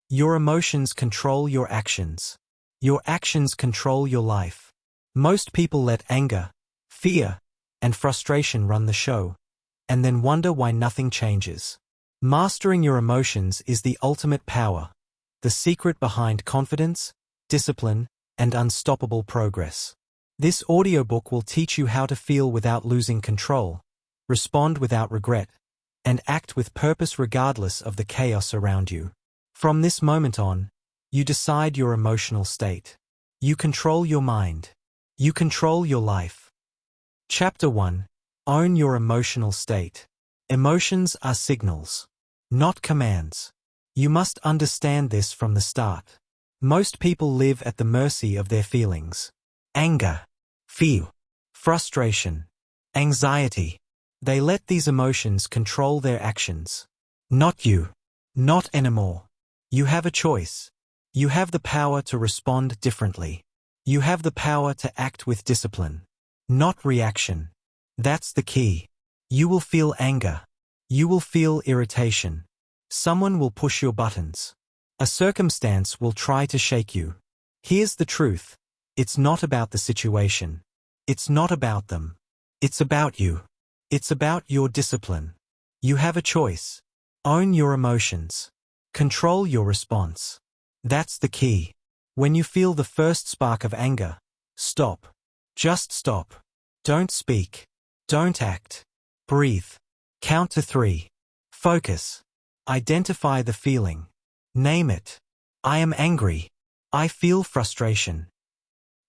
Your emotions control your actions. Your actions control your life. Most people let anger, fear, and frustration run the show, and then wonder why nothing changes. Mastering your emotions is the ultimate power, the secret behind confidence, discipline, and unstoppable progress. This audiobook will teach you how to feel without losing control, respond without regret, and act with purpose regardless of the chaos around you. From this moment on, you decide your emotional state. You control your mind. You control your life. Chapter 1. Own your emotional state. Emotions are signals, not commands. You must understand this from the start. Most people live at the mercy of their feelings. Anger, fear, frustration, anxiety. They let these emotions control their actions. Not you. Not anymore. You have a choice. You have the power to respond differently. You have the power to act with discipline, not reaction. That's the key. You will feel anger. You will feel irritation. Someone will push your buttons. A circumstance will try to shake you. Here's the truth. It's not about the situation. It's not about them. It's about you. It's about your discipline. You have a choice. Own your emotions. Control your response. That's the key. When you feel the first spark of anger, stop. Just stop. Don't speak. Don't act. Breathe. Count to 3. Focus. Identify the feeling. Name it. I am angry. I feel frustration.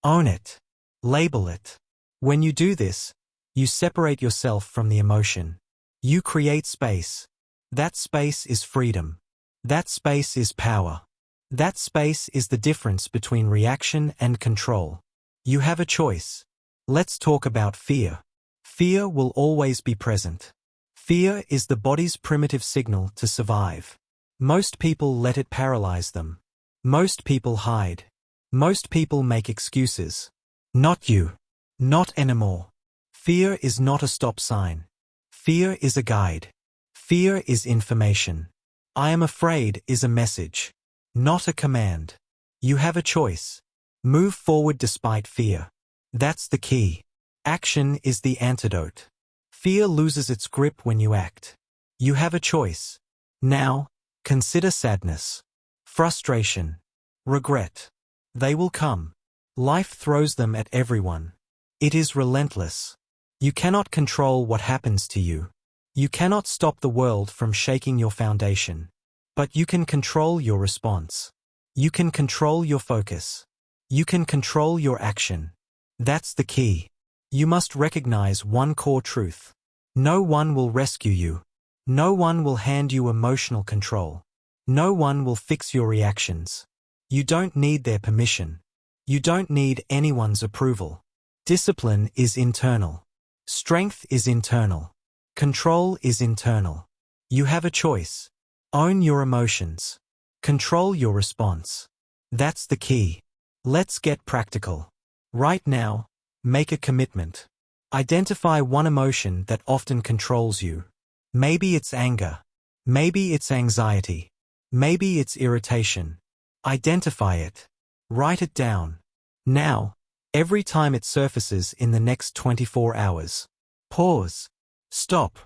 Own it. Label it. When you do this, you separate yourself from the emotion. You create space. That space is freedom. That space is power. That space is the difference between reaction and control. You have a choice. Let's talk about fear. Fear will always be present. Fear is the body's primitive signal to survive. Most people let it paralyze them. Most people hide. Most people make excuses. Not you. Not anymore. Fear is not a stop sign. Fear is a guide. Fear is information. I am afraid is a message, not a command. You have a choice. Move forward despite fear. That's the key. Action is the antidote. Fear loses its grip when you act. You have a choice. Now, consider sadness, frustration, regret. They will come. Life throws them at everyone. It is relentless. You cannot control what happens to you. You cannot stop the world from shaking your foundation. But you can control your response. You can control your focus. You can control your action. That's the key. You must recognize one core truth. No one will rescue you. No one will hand you emotional control. No one will fix your reactions. You don't need their permission. You don't need anyone's approval. Discipline is internal. Strength is internal. Control is internal. You have a choice. Own your emotions. Control your response. That's the key. Let's get practical. Right now, make a commitment. Identify one emotion that often controls you. Maybe it's anger. Maybe it's anxiety. Maybe it's irritation. Identify it. Write it down. Now, every time it surfaces in the next 24 hours, pause. Stop.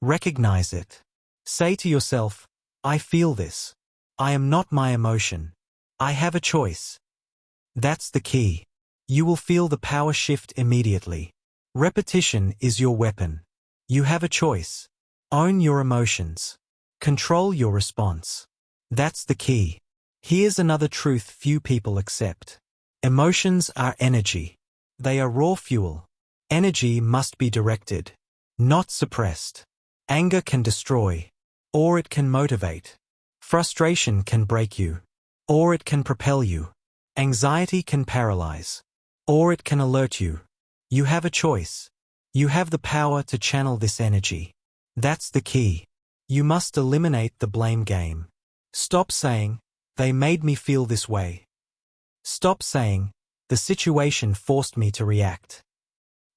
Recognize it. Say to yourself, I feel this. I am not my emotion. I have a choice. That's the key. You will feel the power shift immediately. Repetition is your weapon. You have a choice. Own your emotions. Control your response. That's the key. Here's another truth few people accept. Emotions are energy. They are raw fuel. Energy must be directed, not suppressed. Anger can destroy, or it can motivate. Frustration can break you, or it can propel you. Anxiety can paralyze, or it can alert you. You have a choice. You have the power to channel this energy. That's the key. You must eliminate the blame game. Stop saying, they made me feel this way. Stop saying, the situation forced me to react.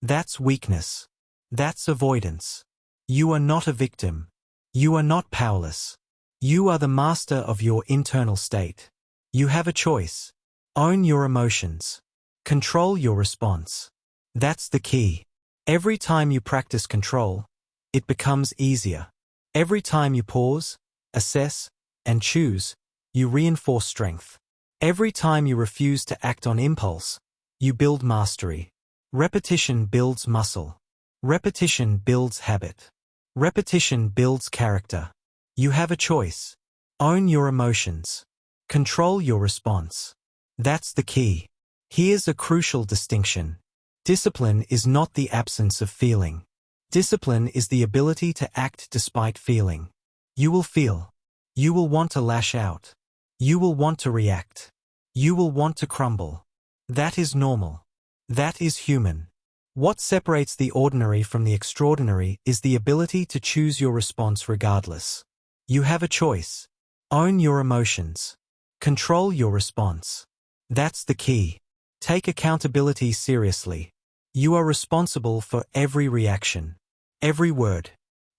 That's weakness. That's avoidance. You are not a victim. You are not powerless. You are the master of your internal state. You have a choice. Own your emotions. Control your response. That's the key. Every time you practice control, it becomes easier. Every time you pause, assess, and choose, you reinforce strength. Every time you refuse to act on impulse, you build mastery. Repetition builds muscle. Repetition builds habit. Repetition builds character. You have a choice. Own your emotions. Control your response. That's the key. Here's a crucial distinction. Discipline is not the absence of feeling. Discipline is the ability to act despite feeling. You will feel. You will want to lash out. You will want to react. You will want to crumble. That is normal. That is human. What separates the ordinary from the extraordinary is the ability to choose your response regardless. You have a choice. Own your emotions. Control your response. That's the key. Take accountability seriously. You are responsible for every reaction, every word,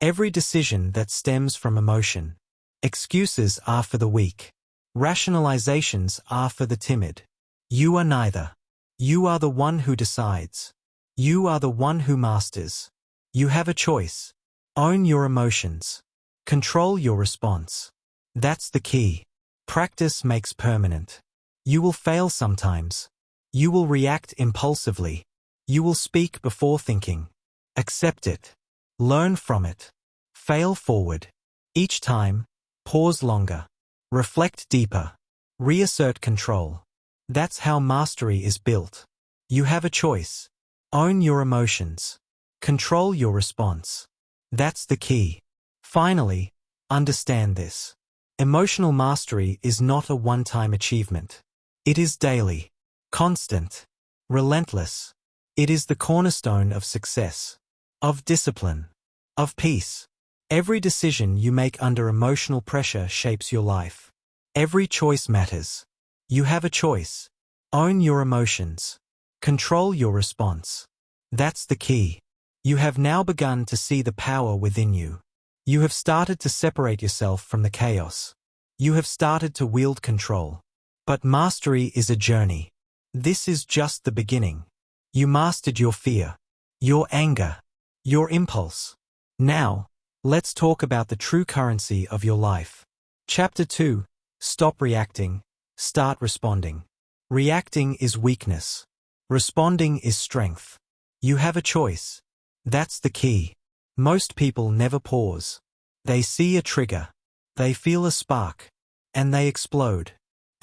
every decision that stems from emotion. Excuses are for the weak. Rationalizations are for the timid. You are neither. You are the one who decides. You are the one who masters. You have a choice. Own your emotions. Control your response. That's the key. Practice makes permanent. You will fail sometimes. You will react impulsively. You will speak before thinking. Accept it. Learn from it. Fail forward. Each time, pause longer. Reflect deeper. Reassert control. That's how mastery is built. You have a choice. Own your emotions. Control your response. That's the key. Finally, understand this. Emotional mastery is not a one-time achievement. It is daily, constant, relentless. It is the cornerstone of success, of discipline, of peace. Every decision you make under emotional pressure shapes your life. Every choice matters. You have a choice. Own your emotions. Control your response. That's the key. You have now begun to see the power within you. You have started to separate yourself from the chaos. You have started to wield control. But mastery is a journey. This is just the beginning. You mastered your fear, your anger, your impulse. Now, let's talk about the true currency of your life. Chapter 2. Stop reacting. Start responding. Reacting is weakness. Responding is strength. You have a choice. That's the key. Most people never pause. They see a trigger. They feel a spark. And they explode.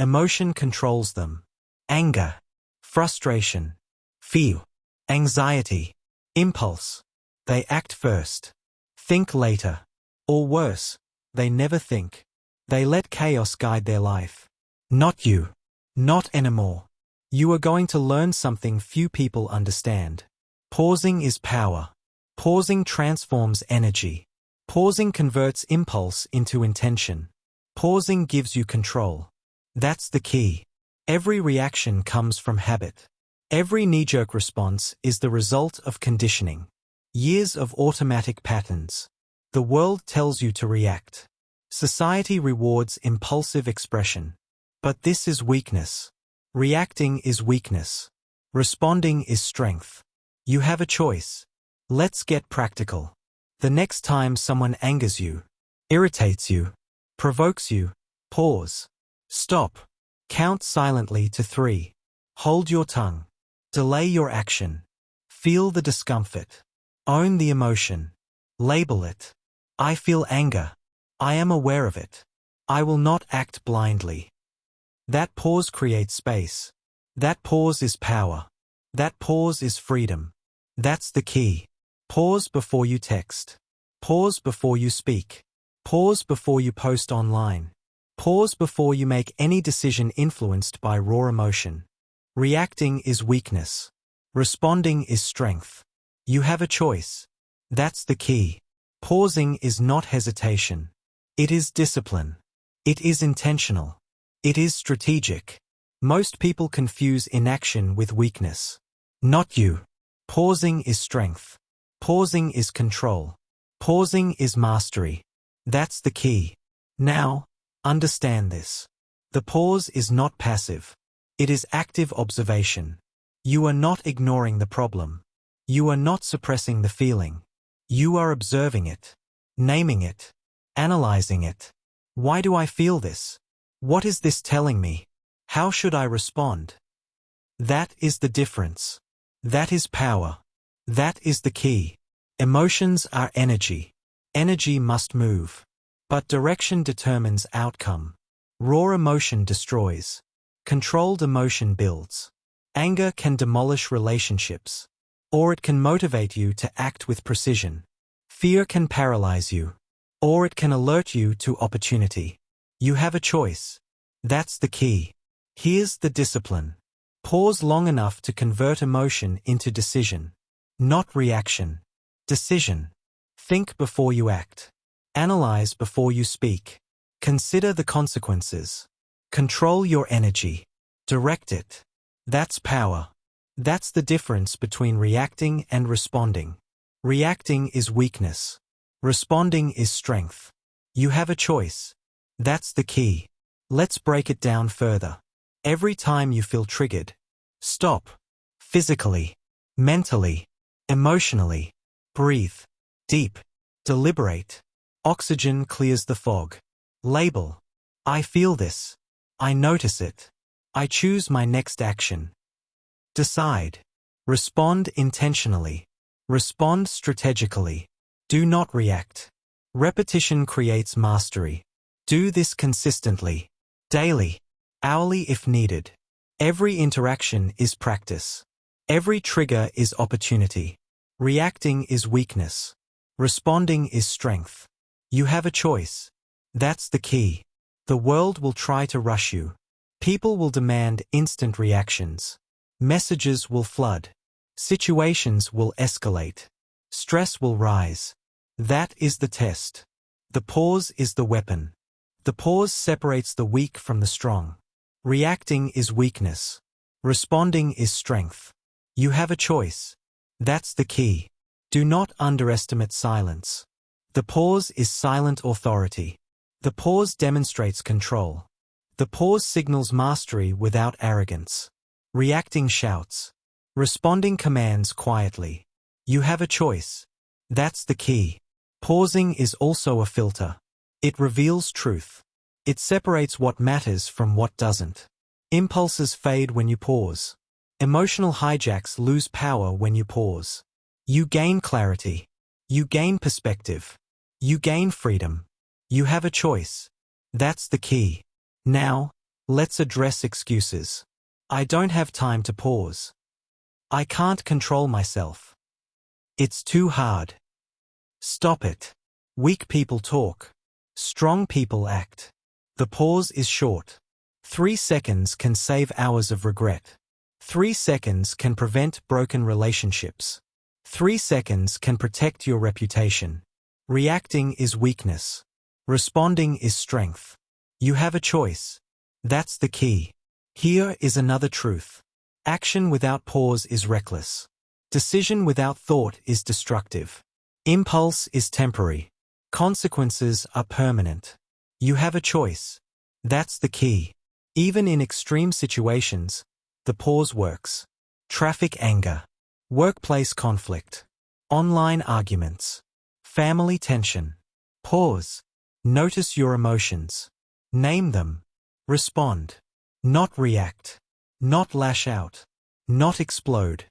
Emotion controls them. Anger, frustration, fear, anxiety, impulse. They act first. Think later. Or worse, they never think. They let chaos guide their life. Not you. Not anymore. You are going to learn something few people understand. Pausing is power. Pausing transforms energy. Pausing converts impulse into intention. Pausing gives you control. That's the key. Every reaction comes from habit. Every knee-jerk response is the result of conditioning. Years of automatic patterns. The world tells you to react. Society rewards impulsive expression. But this is weakness. Reacting is weakness. Responding is strength. You have a choice. Let's get practical. The next time someone angers you, irritates you, provokes you, pause. Stop. Count silently to 3. Hold your tongue. Delay your action. Feel the discomfort. Own the emotion. Label it. I feel anger. I am aware of it. I will not act blindly. That pause creates space. That pause is power. That pause is freedom. That's the key. Pause before you text. Pause before you speak. Pause before you post online. Pause before you make any decision influenced by raw emotion. Reacting is weakness. Responding is strength. You have a choice. That's the key. Pausing is not hesitation. It is discipline. It is intentional. It is strategic. Most people confuse inaction with weakness. Not you. Pausing is strength. Pausing is control. Pausing is mastery. That's the key. Now, understand this. The pause is not passive. It is active observation. You are not ignoring the problem. You are not suppressing the feeling. You are observing it, naming it, analyzing it. Why do I feel this? What is this telling me? How should I respond? That is the difference. That is power. That is the key. Emotions are energy. Energy must move. But direction determines outcome. Raw emotion destroys. Controlled emotion builds. Anger can demolish relationships. Or it can motivate you to act with precision. Fear can paralyze you. Or it can alert you to opportunity. You have a choice. That's the key. Here's the discipline. Pause long enough to convert emotion into decision. Not reaction. Decision. Think before you act. Analyze before you speak. Consider the consequences. Control your energy. Direct it. That's power. That's the difference between reacting and responding. Reacting is weakness. Responding is strength. You have a choice. That's the key. Let's break it down further. Every time you feel triggered, stop. Physically, mentally, emotionally. Breathe. Deep. Deliberate. Oxygen clears the fog. Label. I feel this. I notice it. I choose my next action. Decide. Respond intentionally. Respond strategically. Do not react. Repetition creates mastery. Do this consistently. Daily. Hourly if needed. Every interaction is practice. Every trigger is opportunity. Reacting is weakness. Responding is strength. You have a choice. That's the key. The world will try to rush you. People will demand instant reactions. Messages will flood. Situations will escalate. Stress will rise. That is the test. The pause is the weapon. The pause separates the weak from the strong. Reacting is weakness. Responding is strength. You have a choice. That's the key. Do not underestimate silence. The pause is silent authority. The pause demonstrates control. The pause signals mastery without arrogance. Reacting shouts. Responding commands quietly. You have a choice. That's the key. Pausing is also a filter. It reveals truth. It separates what matters from what doesn't. Impulses fade when you pause. Emotional hijacks lose power when you pause. You gain clarity. You gain perspective. You gain freedom. You have a choice. That's the key. Now, let's address excuses. I don't have time to pause. I can't control myself. It's too hard. Stop it. Weak people talk. Strong people act. The pause is short. 3 seconds can save hours of regret. 3 seconds can prevent broken relationships. 3 seconds can protect your reputation. Reacting is weakness. Responding is strength. You have a choice. That's the key. Here is another truth. Action without pause is reckless. Decision without thought is destructive. Impulse is temporary. Consequences are permanent. You have a choice. That's the key. Even in extreme situations, the pause works. Traffic anger. Workplace conflict. Online arguments. Family tension. Pause. Notice your emotions. Name them. Respond. Not react. Not lash out. Not explode.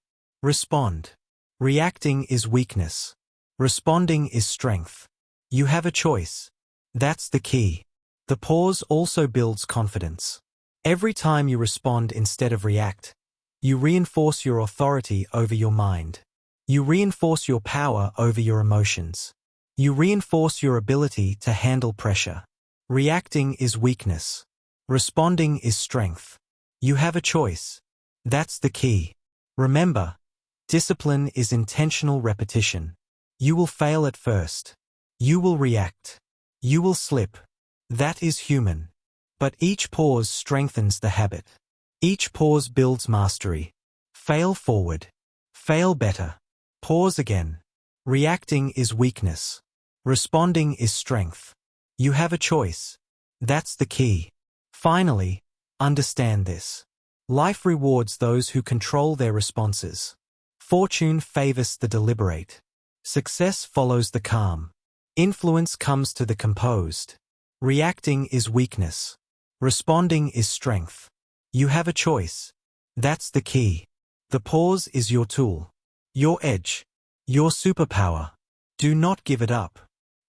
Respond. Reacting is weakness. Responding is strength. You have a choice. That's the key. The pause also builds confidence. Every time you respond instead of react, you reinforce your authority over your mind. You reinforce your power over your emotions. You reinforce your ability to handle pressure. Reacting is weakness. Responding is strength. You have a choice. That's the key. Remember, discipline is intentional repetition. You will fail at first. You will react. You will slip. That is human. But each pause strengthens the habit. Each pause builds mastery. Fail forward. Fail better. Pause again. Reacting is weakness. Responding is strength. You have a choice. That's the key. Finally, understand this. Life rewards those who control their responses. Fortune favors the deliberate. Success follows the calm. Influence comes to the composed. Reacting is weakness. Responding is strength. You have a choice. That's the key. The pause is your tool. Your edge. Your superpower. Do not give it up.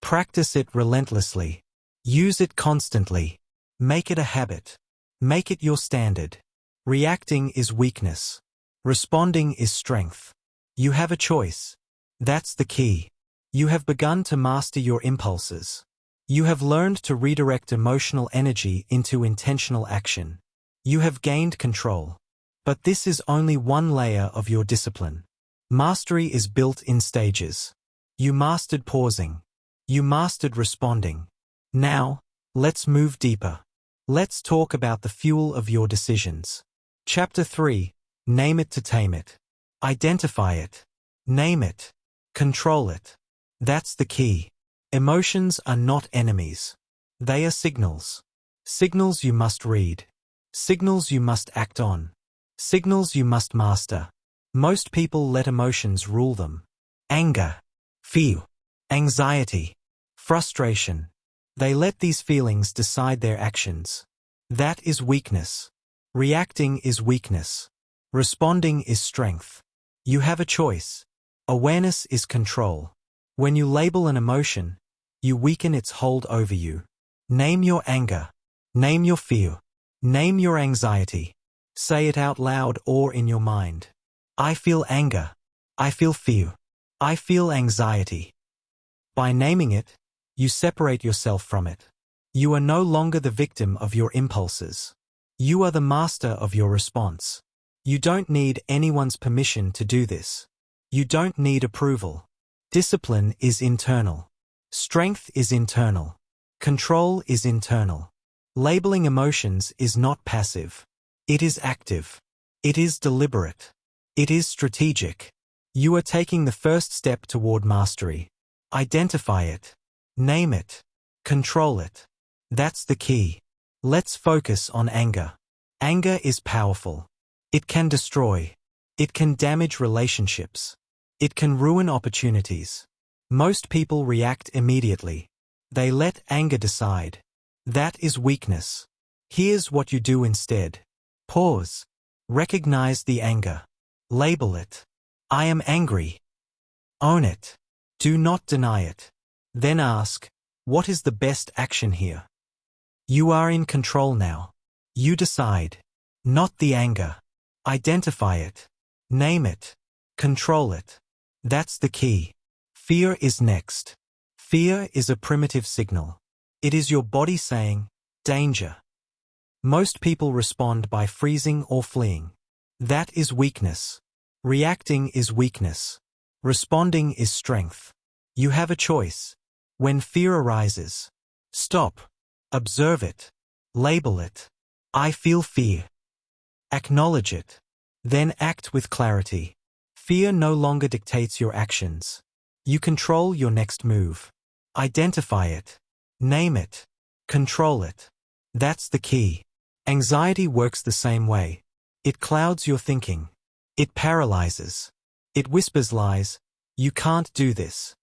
Practice it relentlessly. Use it constantly. Make it a habit. Make it your standard. Reacting is weakness. Responding is strength. You have a choice. That's the key. You have begun to master your impulses. You have learned to redirect emotional energy into intentional action. You have gained control. But this is only one layer of your discipline. Mastery is built in stages. You mastered pausing. You mastered responding. Now, let's move deeper. Let's talk about the fuel of your decisions. Chapter 3. Name it to tame it. Identify it. Name it. Control it. That's the key. Emotions are not enemies. They are signals. Signals you must read. Signals you must act on. Signals you must master. Most people let emotions rule them. Anger, fear, anxiety, frustration. They let these feelings decide their actions. That is weakness. Reacting is weakness. Responding is strength. You have a choice. Awareness is control. When you label an emotion, you weaken its hold over you. Name your anger. Name your fear. Name your anxiety. Say it out loud or in your mind. I feel anger. I feel fear. I feel anxiety. By naming it, you separate yourself from it. You are no longer the victim of your impulses. You are the master of your response. You don't need anyone's permission to do this. You don't need approval. Discipline is internal. Strength is internal. Control is internal. Labeling emotions is not passive. It is active. It is deliberate. It is strategic. You are taking the first step toward mastery. Identify it. Name it. Control it. That's the key. Let's focus on anger. Anger is powerful. It can destroy. It can damage relationships. It can ruin opportunities. Most people react immediately. They let anger decide. That is weakness. Here's what you do instead. Pause. Recognize the anger. Label it. I am angry. Own it. Do not deny it. Then ask, what is the best action here? You are in control now. You decide. Not the anger. Identify it. Name it. Control it. That's the key. Fear is next. Fear is a primitive signal. It is your body saying, danger. Most people respond by freezing or fleeing. That is weakness. Reacting is weakness. Responding is strength. You have a choice. When fear arises, stop. Observe it. Label it. I feel fear. Acknowledge it. Then act with clarity. Fear no longer dictates your actions. You control your next move. Identify it. Name it. Control it. That's the key. Anxiety works the same way. It clouds your thinking. It paralyzes. It whispers lies. You can't do this.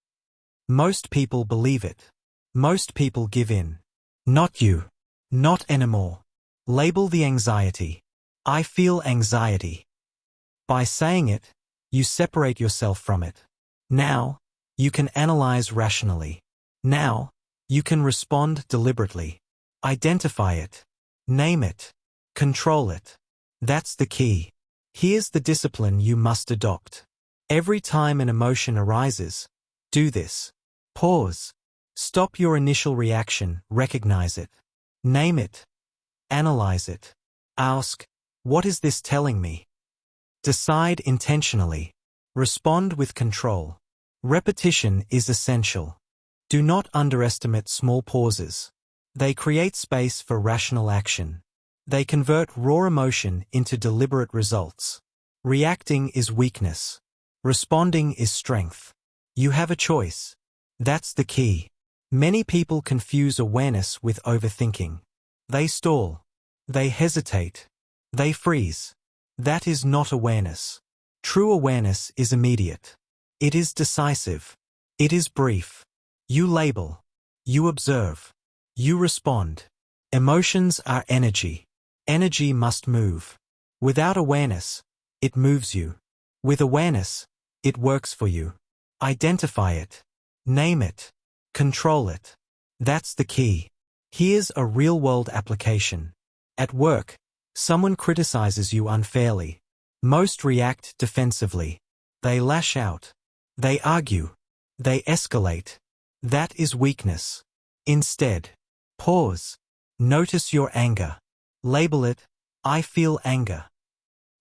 Most people believe it. Most people give in. Not you. Not anymore. Label the anxiety. I feel anxiety. By saying it, you separate yourself from it. Now, you can analyze rationally. Now, you can respond deliberately. Identify it. Name it. Control it. That's the key. Here's the discipline you must adopt. Every time an emotion arises, do this. Pause. Stop your initial reaction, recognize it. Name it. Analyze it. Ask, what is this telling me? Decide intentionally. Respond with control. Repetition is essential. Do not underestimate small pauses. They create space for rational action. They convert raw emotion into deliberate results. Reacting is weakness. Responding is strength. You have a choice. That's the key. Many people confuse awareness with overthinking. They stall. They hesitate. They freeze. That is not awareness. True awareness is immediate. It is decisive. It is brief. You label. You observe. You respond. Emotions are energy. Energy must move. Without awareness, it moves you. With awareness, it works for you. Identify it. Name it. Control it. That's the key. Here's a real-world application. At work, someone criticizes you unfairly. Most react defensively. They lash out. They argue. They escalate. That is weakness. Instead, pause. Notice your anger. Label it, I feel anger.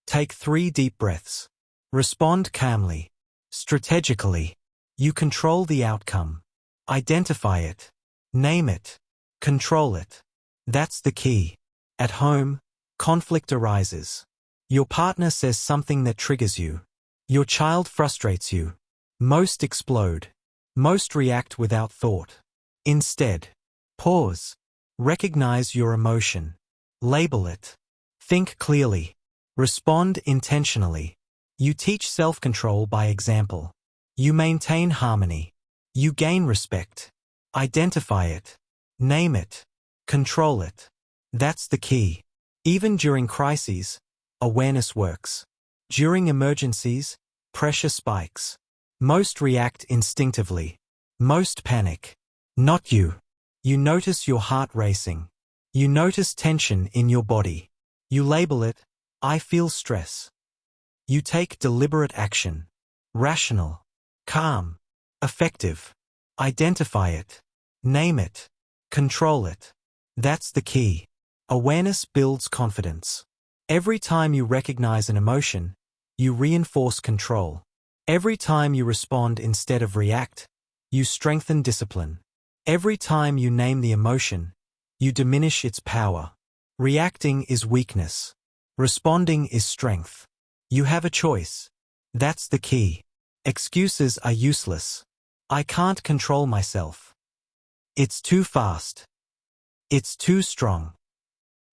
Take 3 deep breaths. Respond calmly. Strategically. You control the outcome. Identify it. Name it. Control it. That's the key. At home, conflict arises. Your partner says something that triggers you. Your child frustrates you. Most explode. Most react without thought. Instead, pause. Recognize your emotion. Label it. Think clearly. Respond intentionally. You teach self-control by example. You maintain harmony. You gain respect. Identify it. Name it. Control it. That's the key. Even during crises, awareness works. During emergencies, pressure spikes. Most react instinctively. Most panic. Not you. You notice your heart racing. You notice tension in your body. You label it, I feel stress. You take deliberate action. Rational. Calm. Effective. Identify it. Name it. Control it. That's the key. Awareness builds confidence. Every time you recognize an emotion, you reinforce control. Every time you respond instead of react, you strengthen discipline. Every time you name the emotion, you diminish its power. Reacting is weakness. Responding is strength. You have a choice. That's the key. Excuses are useless. I can't control myself. It's too fast. It's too strong.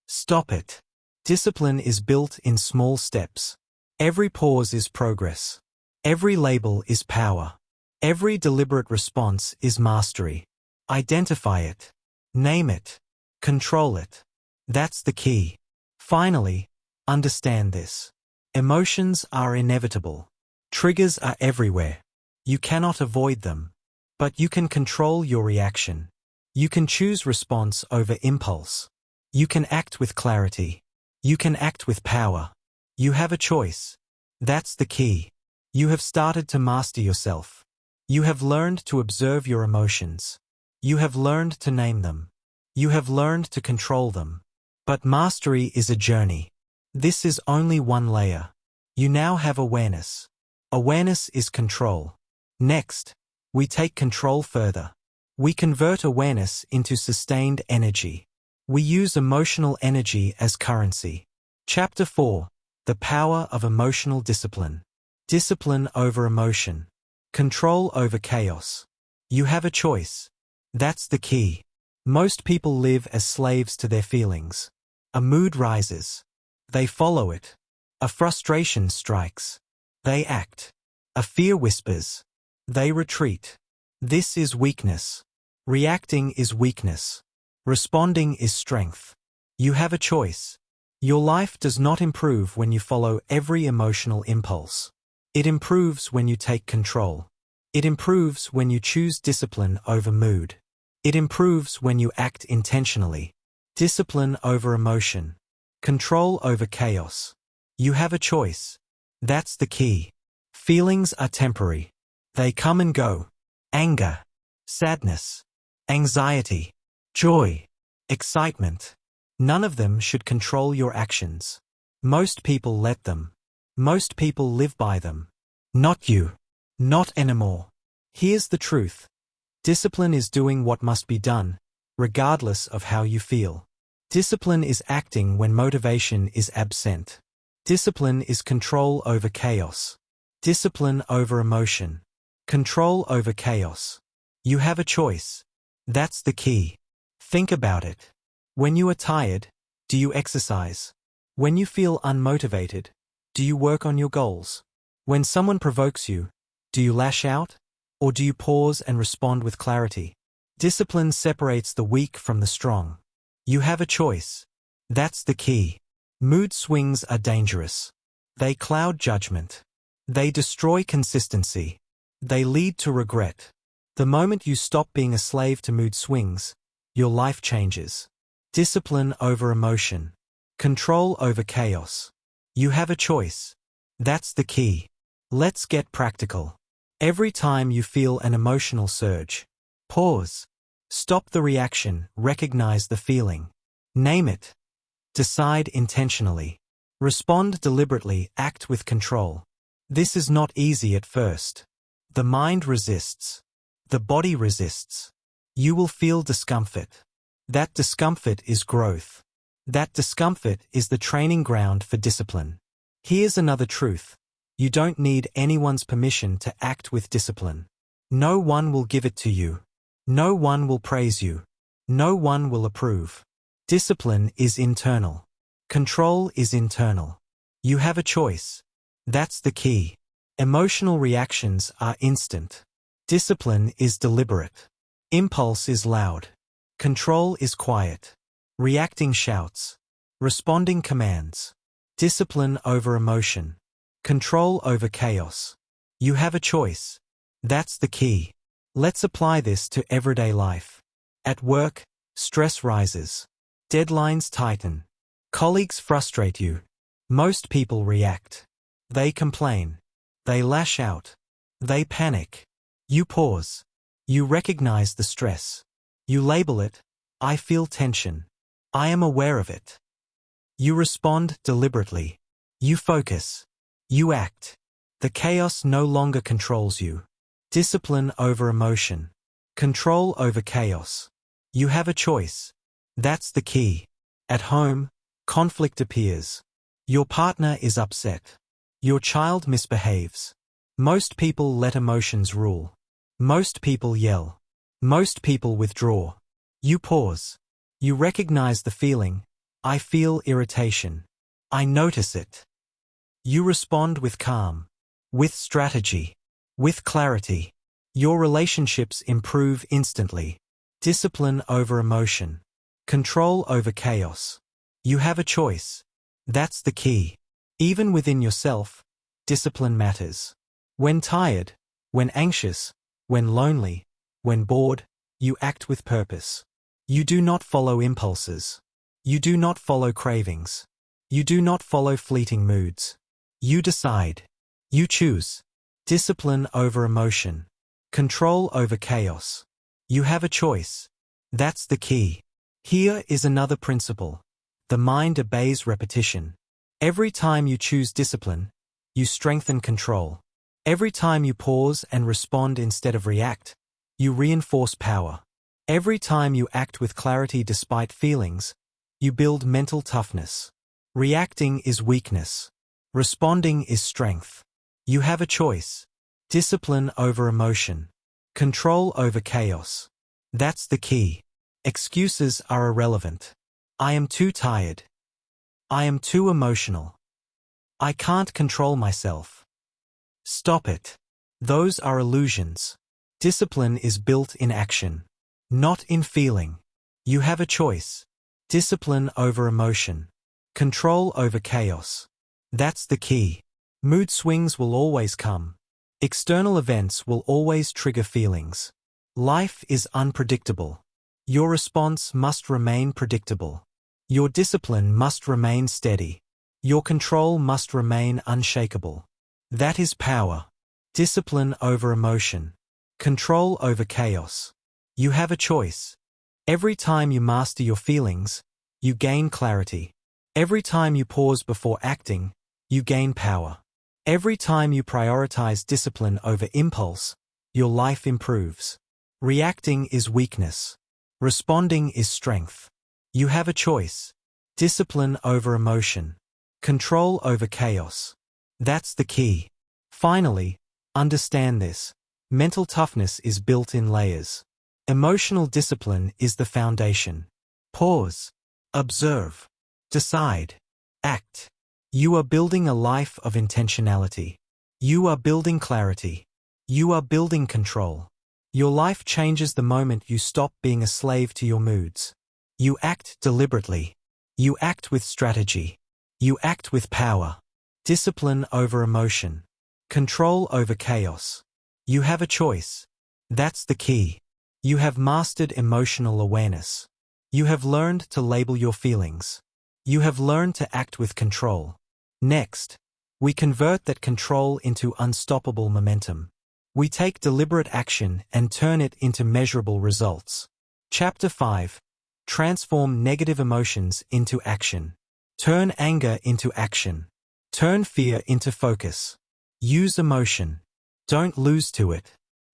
Stop it. Discipline is built in small steps. Every pause is progress. Every label is power. Every deliberate response is mastery. Identify it. Name it. Control it. That's the key. Finally, understand this. Emotions are inevitable. Triggers are everywhere. You cannot avoid them. But you can control your reaction. You can choose response over impulse. You can act with clarity. You can act with power. You have a choice. That's the key. You have started to master yourself. You have learned to observe your emotions. You have learned to name them. You have learned to control them. But mastery is a journey. This is only one layer. You now have awareness. Awareness is control. Next, we take control further. We convert awareness into sustained energy. We use emotional energy as currency. Chapter 4. The Power of Emotional Discipline. Discipline over emotion. Control over chaos. You have a choice. That's the key. Most people live as slaves to their feelings. A mood rises. They follow it. A frustration strikes. They act. A fear whispers. They retreat. This is weakness. Reacting is weakness. Responding is strength. You have a choice. Your life does not improve when you follow every emotional impulse. It improves when you take control. It improves when you choose discipline over mood. It improves when you act intentionally. Discipline over emotion. Control over chaos. You have a choice. That's the key. Feelings are temporary. They come and go. Anger, sadness, anxiety, joy, excitement. None of them should control your actions. Most people let them. Most people live by them. Not you. Not anymore. Here's the truth. Discipline is doing what must be done, regardless of how you feel. Discipline is acting when motivation is absent. Discipline is control over chaos. Discipline over emotion. Control over chaos. You have a choice. That's the key. Think about it. When you are tired, do you exercise? When you feel unmotivated, do you work on your goals? When someone provokes you, do you lash out? Or do you pause and respond with clarity? Discipline separates the weak from the strong. You have a choice. That's the key. Mood swings are dangerous. They cloud judgment. They destroy consistency. They lead to regret. The moment you stop being a slave to mood swings, your life changes. Discipline over emotion. Control over chaos. You have a choice. That's the key. Let's get practical. Every time you feel an emotional surge, pause. Stop the reaction, recognize the feeling. Name it. Decide intentionally. Respond deliberately, act with control. This is not easy at first. The mind resists. The body resists. You will feel discomfort. That discomfort is growth. That discomfort is the training ground for discipline. Here's another truth. You don't need anyone's permission to act with discipline. No one will give it to you. No one will praise you. No one will approve. Discipline is internal. Control is internal. You have a choice. That's the key. Emotional reactions are instant. Discipline is deliberate. Impulse is loud. Control is quiet. Reacting shouts. Responding commands. Discipline over emotion. Control over chaos. You have a choice. That's the key. Let's apply this to everyday life. At work, stress rises. Deadlines tighten. Colleagues frustrate you. Most people react. They complain. They lash out. They panic. You pause. You recognize the stress. You label it. I feel tension. I am aware of it. You respond deliberately. You focus. You act. The chaos no longer controls you. Discipline over emotion. Control over chaos. You have a choice. That's the key. At home, conflict appears. Your partner is upset. Your child misbehaves. Most people let emotions rule. Most people yell. Most people withdraw. You pause. You recognize the feeling. I feel irritation. I notice it. You respond with calm, with strategy, with clarity. Your relationships improve instantly. Discipline over emotion. Control over chaos. You have a choice. That's the key. Even within yourself, discipline matters. When tired, when anxious, when lonely, when bored, you act with purpose. You do not follow impulses. You do not follow cravings. You do not follow fleeting moods. You decide. You choose. Discipline over emotion. Control over chaos. You have a choice. That's the key. Here is another principle. The mind obeys repetition. Every time you choose discipline, you strengthen control. Every time you pause and respond instead of react, you reinforce power. Every time you act with clarity despite feelings, you build mental toughness. Reacting is weakness. Responding is strength. You have a choice. Discipline over emotion. Control over chaos. That's the key. Excuses are irrelevant. I am too tired. I am too emotional. I can't control myself. Stop it. Those are illusions. Discipline is built in action, not in feeling. You have a choice. Discipline over emotion. Control over chaos. That's the key. Mood swings will always come. External events will always trigger feelings. Life is unpredictable. Your response must remain predictable. Your discipline must remain steady. Your control must remain unshakable. That is power. Discipline over emotion. Control over chaos. You have a choice. Every time you master your feelings, you gain clarity. Every time you pause before acting, you gain power. Every time you prioritize discipline over impulse, your life improves. Reacting is weakness. Responding is strength. You have a choice. Discipline over emotion. Control over chaos. That's the key. Finally, understand this. Mental toughness is built in layers. Emotional discipline is the foundation. Pause. Observe. Decide. Act. You are building a life of intentionality. You are building clarity. You are building control. Your life changes the moment you stop being a slave to your moods. You act deliberately. You act with strategy. You act with power. Discipline over emotion. Control over chaos. You have a choice. That's the key. You have mastered emotional awareness. You have learned to label your feelings. You have learned to act with control. Next, we convert that control into unstoppable momentum. We take deliberate action and turn it into measurable results. Chapter 5. Transform negative emotions into action. Turn anger into action. Turn fear into focus. Use emotion. Don't lose to it.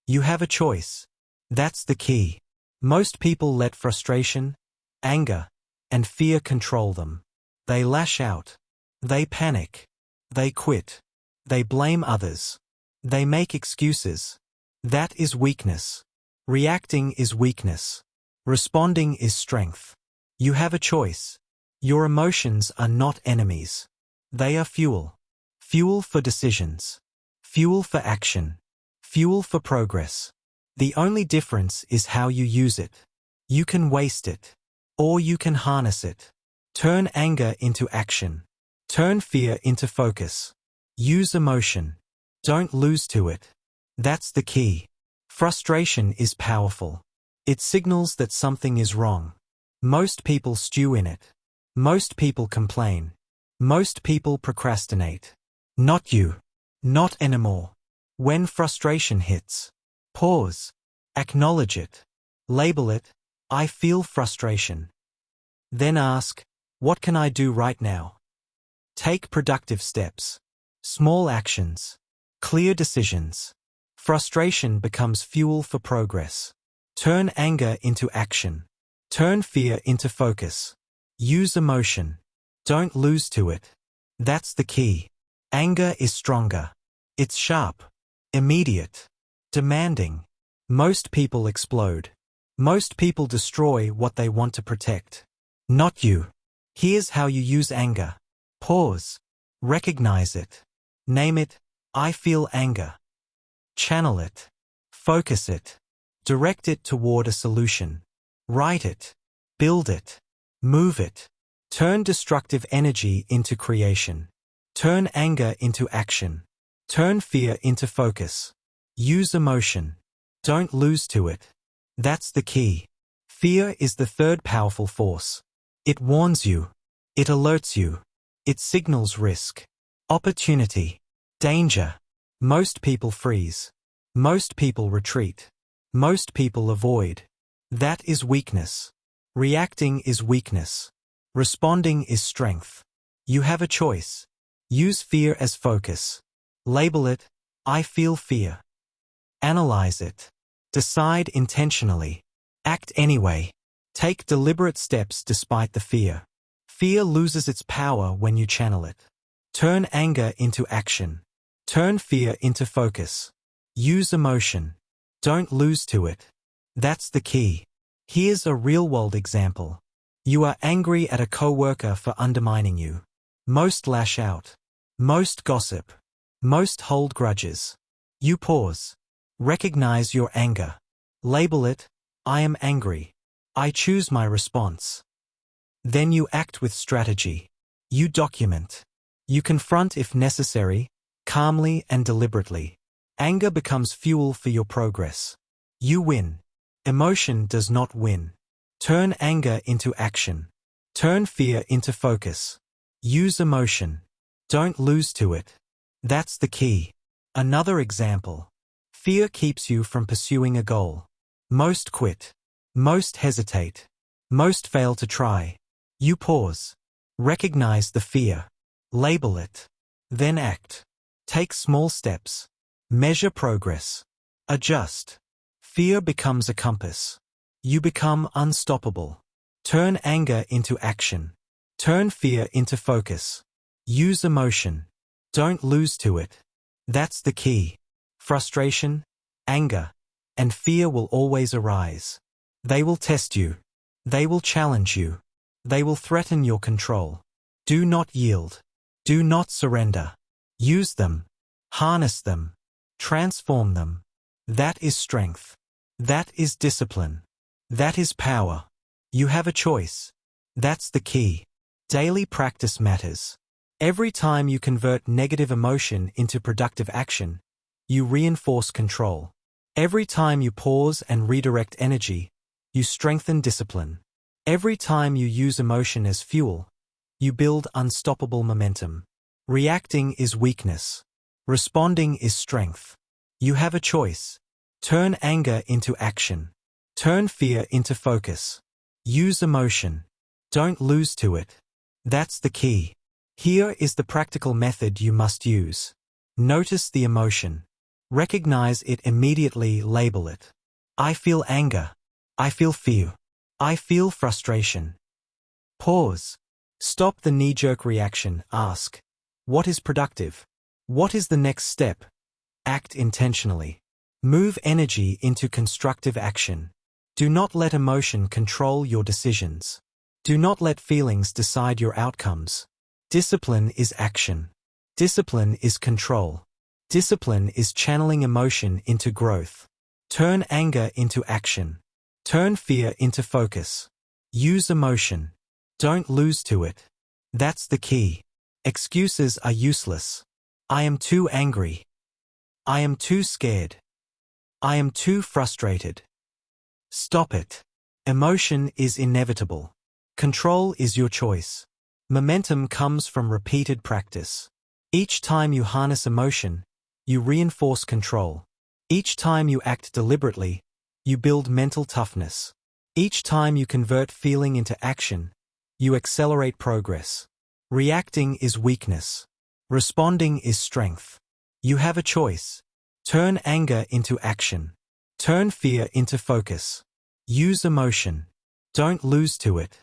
You have a choice. That's the key. Most people let frustration, anger, and fear control them. They lash out. They panic. They quit. They blame others. They make excuses. That is weakness. Reacting is weakness. Responding is strength. You have a choice. Your emotions are not enemies. They are fuel. Fuel for decisions. Fuel for action. Fuel for progress. The only difference is how you use it. You can waste it. Or you can harness it. Turn anger into action. Turn fear into focus. Use emotion. Don't lose to it. That's the key. Frustration is powerful. It signals that something is wrong. Most people stew in it. Most people complain. Most people procrastinate. Not you. Not anymore. When frustration hits, pause. Acknowledge it. Label it, I feel frustration. Then ask, what can I do right now? Take productive steps. Small actions. Clear decisions. Frustration becomes fuel for progress. Turn anger into action. Turn fear into focus. Use emotion. Don't lose to it. That's the key. Anger is stronger. It's sharp. Immediate. Demanding. Most people explode. Most people destroy what they want to protect. Not you. Here's how you use anger. Pause. Recognize it. Name it, I feel anger. Channel it. Focus it. Direct it toward a solution. Write it. Build it. Move it. Turn destructive energy into creation. Turn anger into action. Turn fear into focus. Use emotion. Don't lose to it. That's the key. Fear is the third powerful force. It warns you. It alerts you. It signals risk. Opportunity. Danger. Most people freeze. Most people retreat. Most people avoid. That is weakness. Reacting is weakness. Responding is strength. You have a choice. Use fear as focus. Label it, I feel fear. Analyze it. Decide intentionally. Act anyway. Take deliberate steps despite the fear. Fear loses its power when you channel it. Turn anger into action. Turn fear into focus. Use emotion. Don't lose to it. That's the key. Here's a real-world example. You are angry at a coworker for undermining you. Most lash out. Most gossip. Most hold grudges. You pause. Recognize your anger. Label it, I am angry. I choose my response. Then you act with strategy. You document. You confront if necessary, calmly and deliberately. Anger becomes fuel for your progress. You win. Emotion does not win. Turn anger into action. Turn fear into focus. Use emotion. Don't lose to it. That's the key. Another example. Fear keeps you from pursuing a goal. Most quit. Most hesitate. Most fail to try. You pause. Recognize the fear. Label it. Then act. Take small steps. Measure progress. Adjust. Fear becomes a compass. You become unstoppable. Turn anger into action. Turn fear into focus. Use emotion. Don't lose to it. That's the key. Frustration, anger, and fear will always arise. They will test you. They will challenge you. They will threaten your control. Do not yield. Do not surrender. Use them. Harness them. Transform them. That is strength. That is discipline. That is power. You have a choice. That's the key. Daily practice matters. Every time you convert negative emotion into productive action, you reinforce control. Every time you pause and redirect energy, you strengthen discipline. Every time you use emotion as fuel, you build unstoppable momentum. Reacting is weakness. Responding is strength. You have a choice. Turn anger into action. Turn fear into focus. Use emotion. Don't lose to it. That's the key. Here is the practical method you must use. Notice the emotion. Recognize it immediately, label it. I feel anger. I feel fear. I feel frustration. Pause. Stop the knee-jerk reaction. Ask, what is productive? What is the next step? Act intentionally. Move energy into constructive action. Do not let emotion control your decisions. Do not let feelings decide your outcomes. Discipline is action. Discipline is control. Discipline is channeling emotion into growth. Turn anger into action. Turn fear into focus. Use emotion. Don't lose to it. That's the key. Excuses are useless. I am too angry. I am too scared. I am too frustrated. Stop it. Emotion is inevitable. Control is your choice. Momentum comes from repeated practice. Each time you harness emotion, you reinforce control. Each time you act deliberately, you build mental toughness. Each time you convert feeling into action, you accelerate progress. Reacting is weakness. Responding is strength. You have a choice. Turn anger into action. Turn fear into focus. Use emotion. Don't lose to it.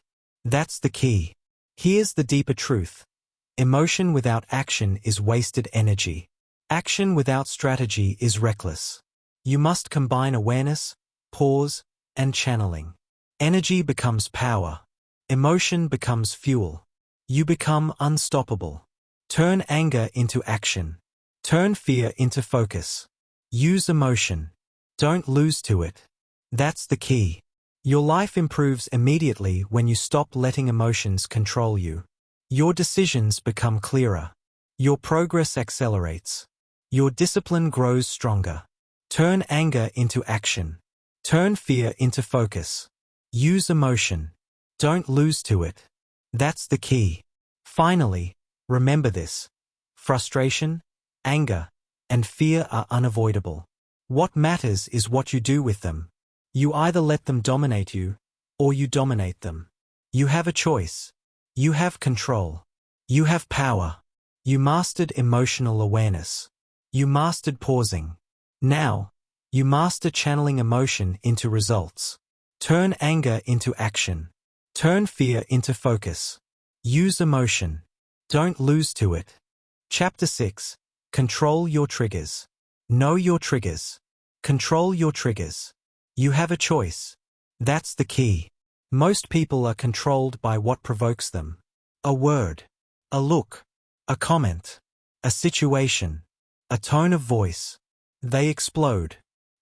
That's the key. Here's the deeper truth. Emotion without action is wasted energy. Action without strategy is reckless. You must combine awareness, pause, and channeling. Energy becomes power. Emotion becomes fuel. You become unstoppable. Turn anger into action. Turn fear into focus. Use emotion. Don't lose to it. That's the key. Your life improves immediately when you stop letting emotions control you. Your decisions become clearer. Your progress accelerates. Your discipline grows stronger. Turn anger into action. Turn fear into focus. Use emotion. Don't lose to it. That's the key. Finally, remember this. Frustration, anger, and fear are unavoidable. What matters is what you do with them. You either let them dominate you, or you dominate them. You have a choice. You have control. You have power. You mastered emotional awareness. You mastered pausing. Now, you master channeling emotion into results. Turn anger into action. Turn fear into focus. Use emotion. Don't lose to it. Chapter 6. Control your triggers. Know your triggers. Control your triggers. You have a choice. That's the key. Most people are controlled by what provokes them. A word. A look. A comment. A situation. A tone of voice. They explode.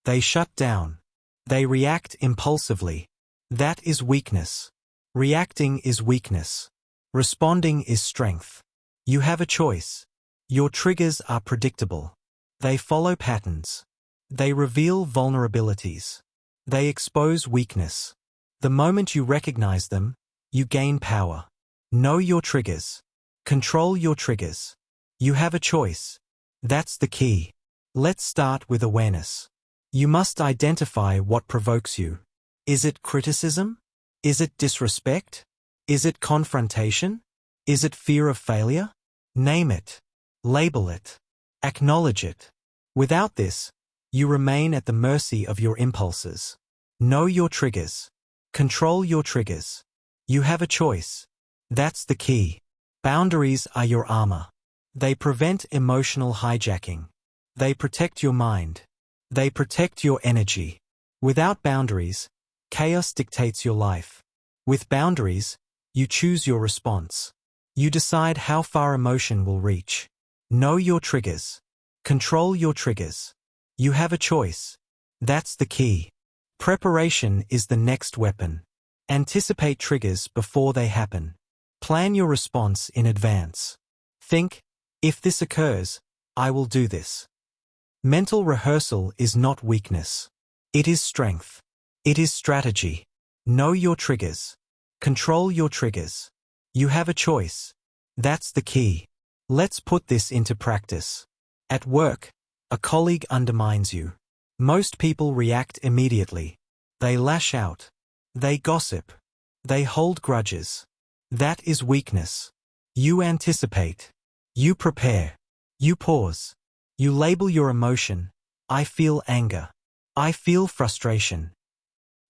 They shut down. They react impulsively. That is weakness. Reacting is weakness. Responding is strength. You have a choice. Your triggers are predictable. They follow patterns. They reveal vulnerabilities. They expose weakness. The moment you recognize them, you gain power. Know your triggers. Control your triggers. You have a choice. That's the key. Let's start with awareness. You must identify what provokes you. Is it criticism? Is it disrespect? Is it confrontation? Is it fear of failure? Name it. Label it. Acknowledge it. Without this, you remain at the mercy of your impulses. Know your triggers. Control your triggers. You have a choice. That's the key. Boundaries are your armor. They prevent emotional hijacking. They protect your mind. They protect your energy. Without boundaries, chaos dictates your life. With boundaries, you choose your response. You decide how far emotion will reach. Know your triggers. Control your triggers. You have a choice. That's the key. Preparation is the next weapon. Anticipate triggers before they happen. Plan your response in advance. Think, if this occurs, I will do this. Mental rehearsal is not weakness. It is strength. It is strategy. Know your triggers. Control your triggers. You have a choice. That's the key. Let's put this into practice. At work, a colleague undermines you. Most people react immediately. They lash out. They gossip. They hold grudges. That is weakness. You anticipate. You prepare. You pause. You label your emotion. I feel anger. I feel frustration.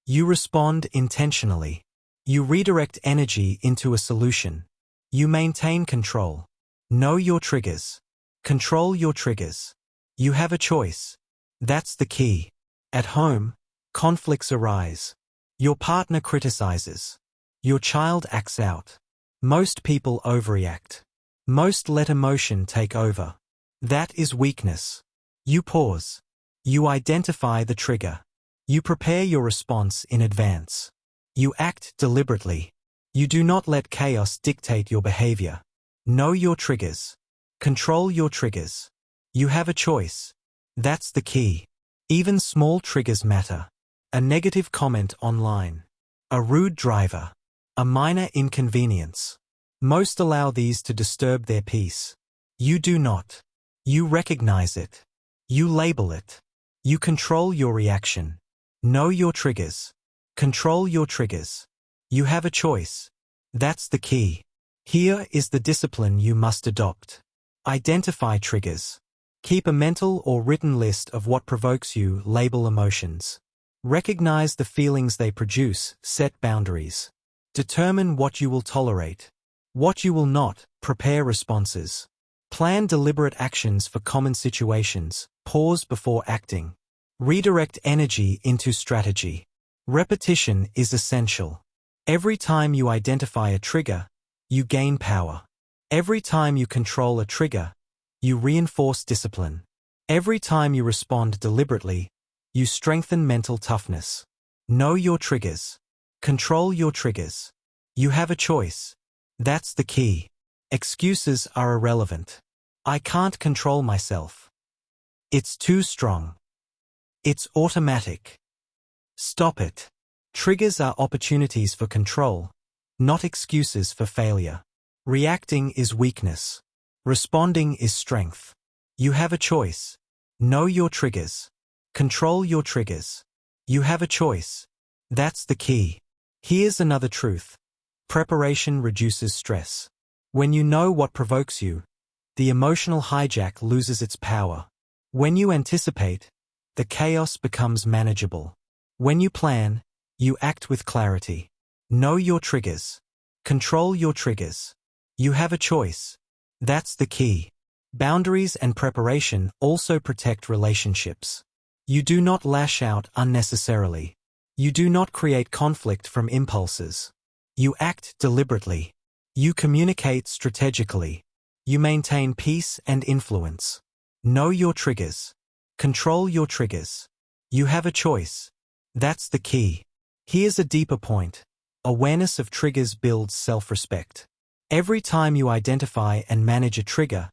You respond intentionally. You redirect energy into a solution. You maintain control. Know your triggers. Control your triggers. You have a choice. That's the key. At home, conflicts arise. Your partner criticizes. Your child acts out. Most people overreact. Most let emotion take over. That is weakness. You pause. You identify the trigger. You prepare your response in advance. You act deliberately. You do not let chaos dictate your behavior. Know your triggers. Control your triggers. You have a choice. That's the key. Even small triggers matter. A negative comment online. A rude driver. A minor inconvenience. Most allow these to disturb their peace. You do not. You recognize it. You label it. You control your reaction. Know your triggers. Control your triggers. You have a choice. That's the key. Here is the discipline you must adopt. Identify triggers. Keep a mental or written list of what provokes you. Label emotions. Recognize the feelings they produce. Set boundaries. Determine what you will tolerate. What you will not. Prepare responses. Plan deliberate actions for common situations. Pause before acting. Redirect energy into strategy. Repetition is essential. Every time you identify a trigger, you gain power. Every time you control a trigger, you reinforce discipline. Every time you respond deliberately, you strengthen mental toughness. Know your triggers. Control your triggers. You have a choice. That's the key. Excuses are irrelevant. I can't control myself. It's too strong. It's automatic. Stop it. Triggers are opportunities for control, not excuses for failure. Reacting is weakness. Responding is strength. You have a choice. Know your triggers. Control your triggers. You have a choice. That's the key. Here's another truth. Preparation reduces stress. When you know what provokes you, the emotional hijack loses its power. When you anticipate, the chaos becomes manageable. When you plan, you act with clarity. Know your triggers. Control your triggers. You have a choice. That's the key. Boundaries and preparation also protect relationships. You do not lash out unnecessarily. You do not create conflict from impulses. You act deliberately. You communicate strategically. You maintain peace and influence. Know your triggers. Control your triggers. You have a choice. That's the key. Here's a deeper point. Awareness of triggers builds self-respect. Every time you identify and manage a trigger,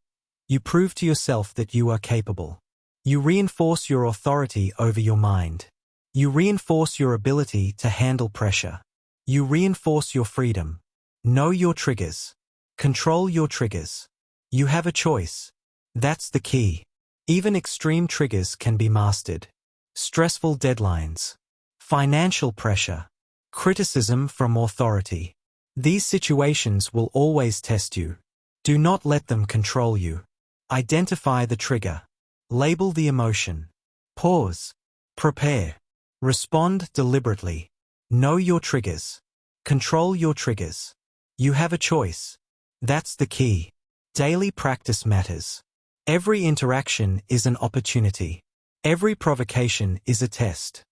you prove to yourself that you are capable. You reinforce your authority over your mind. You reinforce your ability to handle pressure. You reinforce your freedom. Know your triggers. Control your triggers. You have a choice. That's the key. Even extreme triggers can be mastered. Stressful deadlines. Financial pressure. Criticism from authority. These situations will always test you. Do not let them control you. Identify the trigger. Label the emotion. Pause. Prepare. Respond deliberately. Know your triggers. Control your triggers. You have a choice. That's the key. Daily practice matters. Every interaction is an opportunity. Every provocation is a test.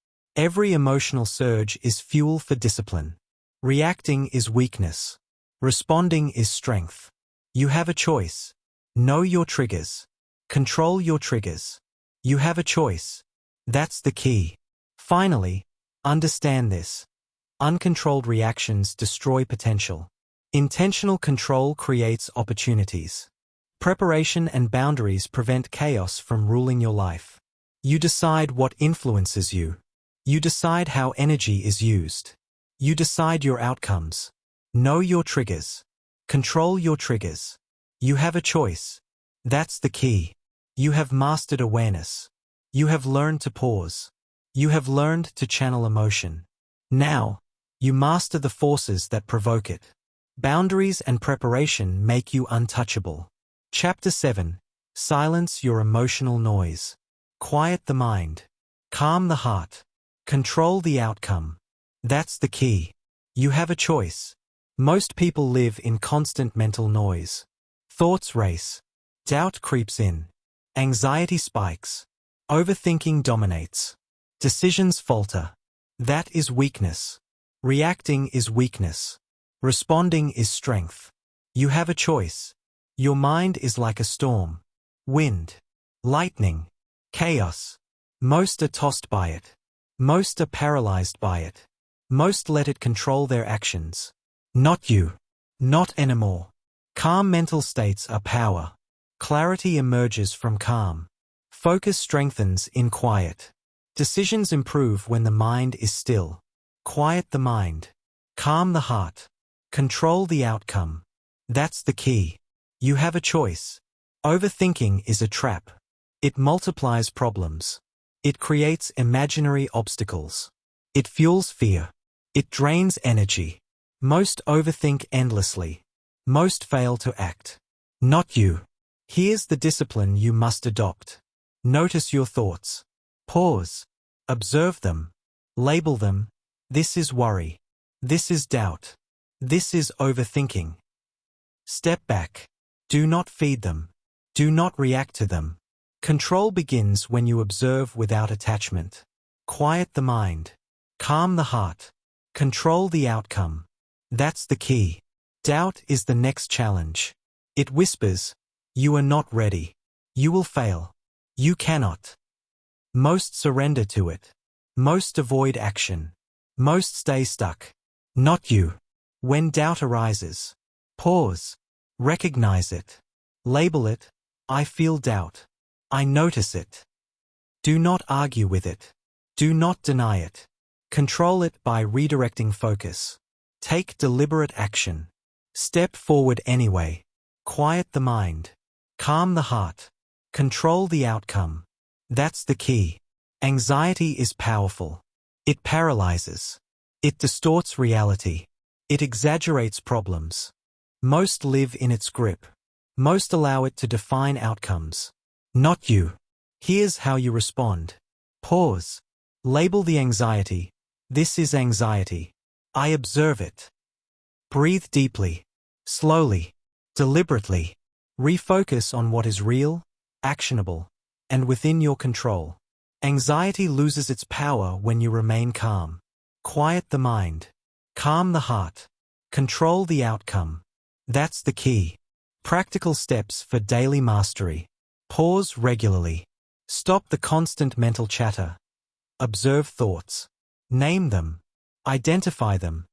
Every emotional surge is fuel for discipline. Reacting is weakness. Responding is strength. You have a choice. Know your triggers. Control your triggers. You have a choice. That's the key. Finally, understand this. Uncontrolled reactions destroy potential. Intentional control creates opportunities. Preparation and boundaries prevent chaos from ruling your life. You decide what influences you. You decide how energy is used. You decide your outcomes. Know your triggers. Control your triggers. You have a choice. That's the key. You have mastered awareness. You have learned to pause. You have learned to channel emotion. Now, you master the forces that provoke it. Boundaries and preparation make you untouchable. Chapter 7. Silence your emotional noise. Quiet the mind. Calm the heart. Control the outcome. That's the key. You have a choice. Most people live in constant mental noise. Thoughts race. Doubt creeps in. Anxiety spikes. Overthinking dominates. Decisions falter. That is weakness. Reacting is weakness. Responding is strength. You have a choice. Your mind is like a storm. Wind. Lightning. Chaos. Most are tossed by it. Most are paralyzed by it. Most let it control their actions. Not you. Not anymore. Calm mental states are power. Clarity emerges from calm. Focus strengthens in quiet. Decisions improve when the mind is still. Quiet the mind. Calm the heart. Control the outcome. That's the key. You have a choice. Overthinking is a trap. It multiplies problems. It creates imaginary obstacles. It fuels fear. It drains energy. Most overthink endlessly. Most fail to act. Not you. Here's the discipline you must adopt. Notice your thoughts. Pause. Observe them. Label them. This is worry. This is doubt. This is overthinking. Step back. Do not feed them. Do not react to them. Control begins when you observe without attachment. Quiet the mind. Calm the heart. Control the outcome. That's the key. Doubt is the next challenge. It whispers, "You are not ready. You will fail. You cannot." Most surrender to it. Most avoid action. Most stay stuck. Not you. When doubt arises, pause. Recognize it. Label it, "I feel doubt. I notice it." Do not argue with it. Do not deny it. Control it by redirecting focus. Take deliberate action. Step forward anyway. Quiet the mind. Calm the heart. Control the outcome. That's the key. Anxiety is powerful. It paralyzes. It distorts reality. It exaggerates problems. Most live in its grip. Most allow it to define outcomes. Not you. Here's how you respond. Pause. Label the anxiety. This is anxiety. I observe it. Breathe deeply. Slowly. Deliberately. Refocus on what is real, actionable, and within your control. Anxiety loses its power when you remain calm. Quiet the mind. Calm the heart. Control the outcome. That's the key. Practical steps for daily mastery. Pause regularly. Stop the constant mental chatter. Observe thoughts. Name them. Identify them.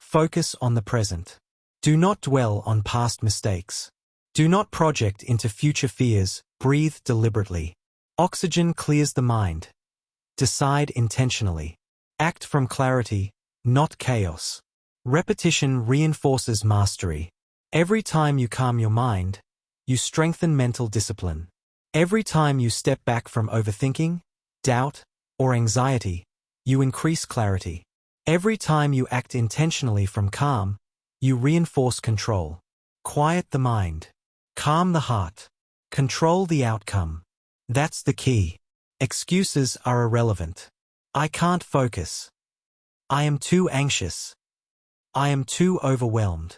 Focus on the present. Do not dwell on past mistakes. Do not project into future fears. Breathe deliberately. Oxygen clears the mind. Decide intentionally. Act from clarity, not chaos. Repetition reinforces mastery. Every time you calm your mind, you strengthen mental discipline. Every time you step back from overthinking, doubt, or anxiety, you increase clarity. Every time you act intentionally from calm, you reinforce control. Quiet the mind. Calm the heart. Control the outcome. That's the key. Excuses are irrelevant. I can't focus. I am too anxious. I am too overwhelmed.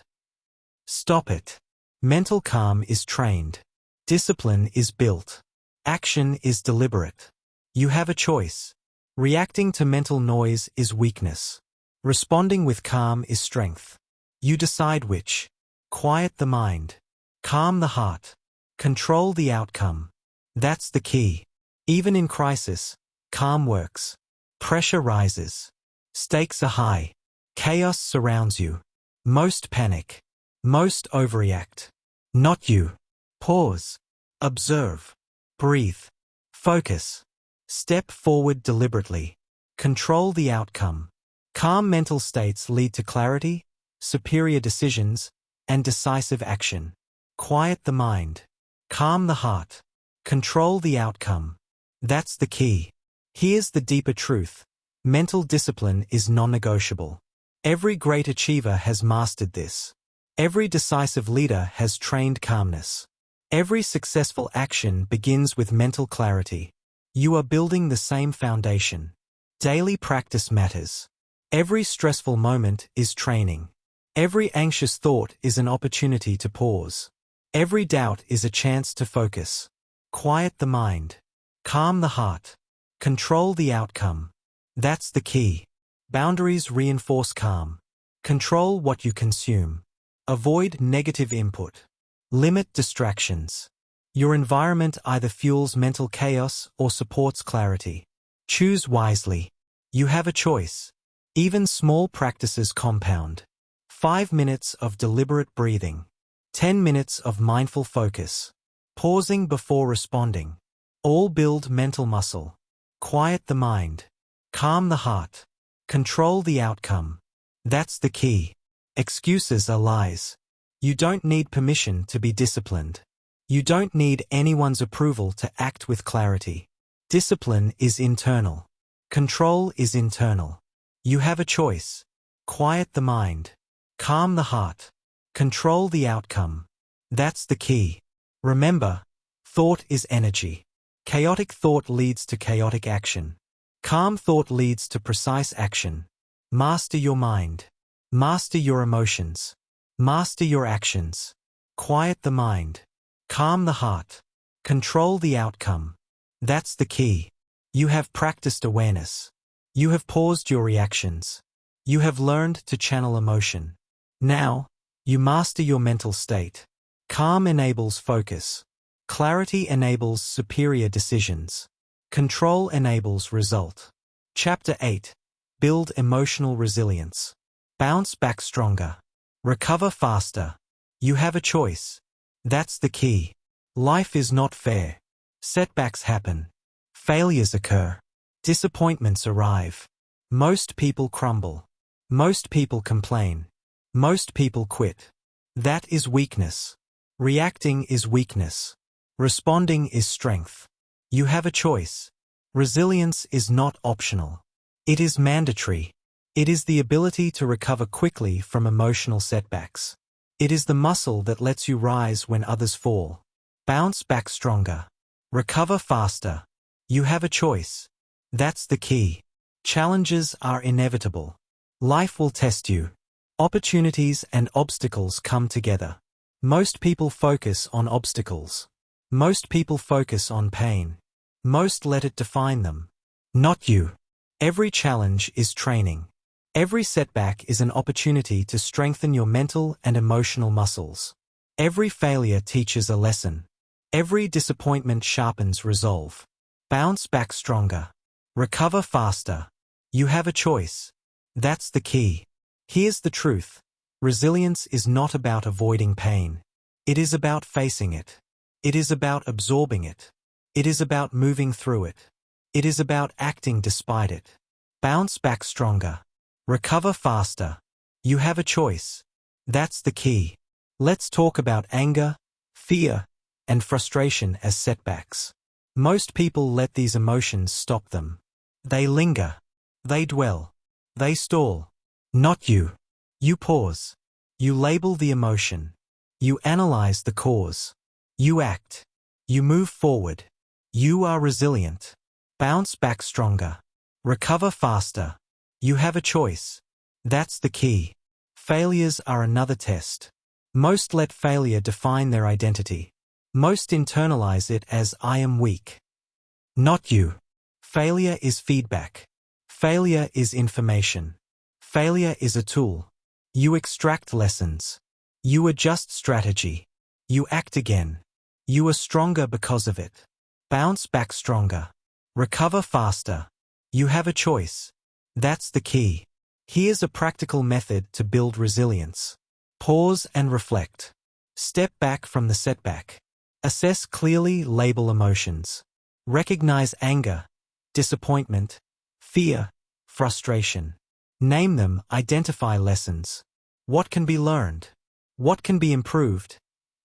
Stop it. Mental calm is trained. Discipline is built. Action is deliberate. You have a choice. Reacting to mental noise is weakness. Responding with calm is strength. You decide which. Quiet the mind. Calm the heart. Control the outcome. That's the key. Even in crisis, calm works. Pressure rises. Stakes are high. Chaos surrounds you. Most panic. Most overreact. Not you. Pause. Observe. Breathe. Focus. Step forward deliberately. Control the outcome. Calm mental states lead to clarity, superior decisions, and decisive action. Quiet the mind. Calm the heart. Control the outcome. That's the key. Here's the deeper truth. Mental discipline is non-negotiable. Every great achiever has mastered this. Every decisive leader has trained calmness. Every successful action begins with mental clarity. You are building the same foundation. Daily practice matters. Every stressful moment is training. Every anxious thought is an opportunity to pause. Every doubt is a chance to focus. Quiet the mind. Calm the heart. Control the outcome. That's the key. Boundaries reinforce calm. Control what you consume. Avoid negative input. Limit distractions. Your environment either fuels mental chaos or supports clarity. Choose wisely. You have a choice. Even small practices compound. 5 minutes of deliberate breathing. 10 minutes of mindful focus. Pausing before responding. All build mental muscle. Quiet the mind. Calm the heart. Control the outcome. That's the key. Excuses are lies. You don't need permission to be disciplined. You don't need anyone's approval to act with clarity. Discipline is internal. Control is internal. You have a choice. Quiet the mind. Calm the heart. Control the outcome. That's the key. Remember, thought is energy. Chaotic thought leads to chaotic action. Calm thought leads to precise action. Master your mind. Master your emotions. Master your actions. Quiet the mind. Calm the heart. Control the outcome. That's the key. You have practiced awareness. You have paused your reactions. You have learned to channel emotion. Now, you master your mental state. Calm enables focus. Clarity enables superior decisions. Control enables result. Chapter 8. Build emotional resilience. Bounce back stronger. Recover faster. You have a choice. That's the key. Life is not fair. Setbacks happen. Failures occur. Disappointments arrive. Most people crumble. Most people complain. Most people quit. That is weakness. Reacting is weakness. Responding is strength. You have a choice. Resilience is not optional. It is mandatory. It is the ability to recover quickly from emotional setbacks. It is the muscle that lets you rise when others fall. Bounce back stronger. Recover faster. You have a choice. That's the key. Challenges are inevitable. Life will test you. Opportunities and obstacles come together. Most people focus on obstacles. Most people focus on pain. Most let it define them. Not you. Every challenge is training. Every setback is an opportunity to strengthen your mental and emotional muscles. Every failure teaches a lesson. Every disappointment sharpens resolve. Bounce back stronger. Recover faster. You have a choice. That's the key. Here's the truth. Resilience is not about avoiding pain. It is about facing it. It is about absorbing it. It is about moving through it. It is about acting despite it. Bounce back stronger. Recover faster. You have a choice. That's the key. Let's talk about anger, fear, and frustration as setbacks. Most people let these emotions stop them. They linger. They dwell. They stall. Not you. You pause. You label the emotion. You analyze the cause. You act. You move forward. You are resilient. Bounce back stronger. Recover faster. You have a choice. That's the key. Failures are another test. Most let failure define their identity. Most internalize it as I am weak. Not you. Failure is feedback. Failure is information. Failure is a tool. You extract lessons. You adjust strategy. You act again. You are stronger because of it. Bounce back stronger. Recover faster. You have a choice. That's the key. Here's a practical method to build resilience. Pause and reflect. Step back from the setback. Assess clearly, label emotions. Recognize anger, disappointment, fear, frustration. Name them, identify lessons. What can be learned? What can be improved?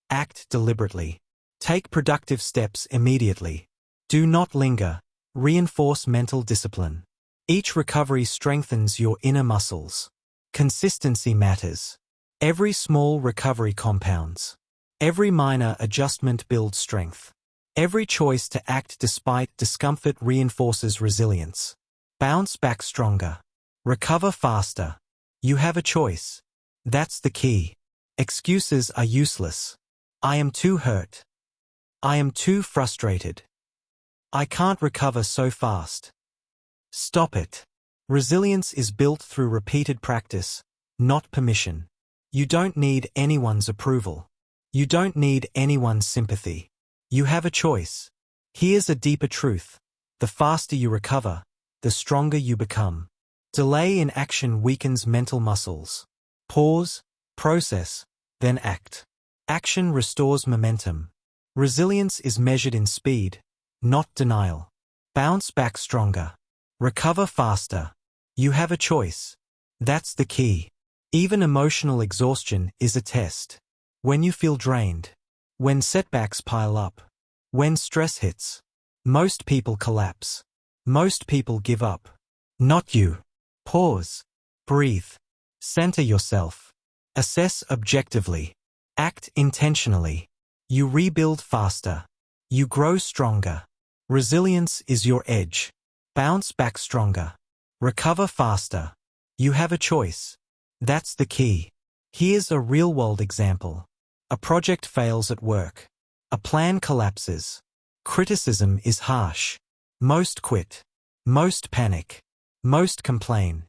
Act deliberately. Take productive steps immediately. Do not linger. Reinforce mental discipline. Each recovery strengthens your inner muscles. Consistency matters. Every small recovery compounds. Every minor adjustment builds strength. Every choice to act despite discomfort reinforces resilience. Bounce back stronger. Recover faster. You have a choice. That's the key. Excuses are useless. I am too hurt. I am too frustrated. I can't recover so fast. Stop it. Resilience is built through repeated practice, not permission. You don't need anyone's approval. You don't need anyone's sympathy. You have a choice. Here's a deeper truth. The faster you recover, the stronger you become. Delay in action weakens mental muscles. Pause, process, then act. Action restores momentum. Resilience is measured in speed, not denial. Bounce back stronger. Recover faster. You have a choice. That's the key. Even emotional exhaustion is a test. When you feel drained, when setbacks pile up, when stress hits, most people collapse. Most people give up. Not you. Pause. Breathe. Center yourself. Assess objectively. Act intentionally. You rebuild faster. You grow stronger. Resilience is your edge. Bounce back stronger. Recover faster. You have a choice. That's the key. Here's a real-world example. A project fails at work. A plan collapses. Criticism is harsh. Most quit. Most panic. Most complain.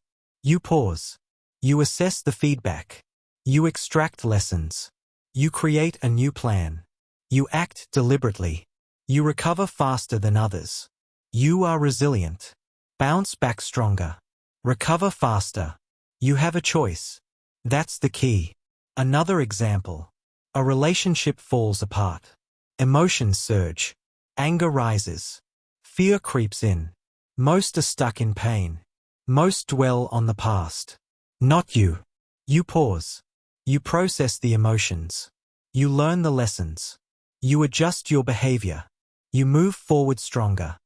You pause. You assess the feedback. You extract lessons. You create a new plan. You act deliberately. You recover faster than others. You are resilient. Bounce back stronger. Recover faster. You have a choice. That's the key. Another example. A relationship falls apart. Emotions surge. Anger rises. Fear creeps in. Most are stuck in pain. Most dwell on the past. Not you. You pause. You process the emotions. You learn the lessons. You adjust your behavior. You move forward stronger.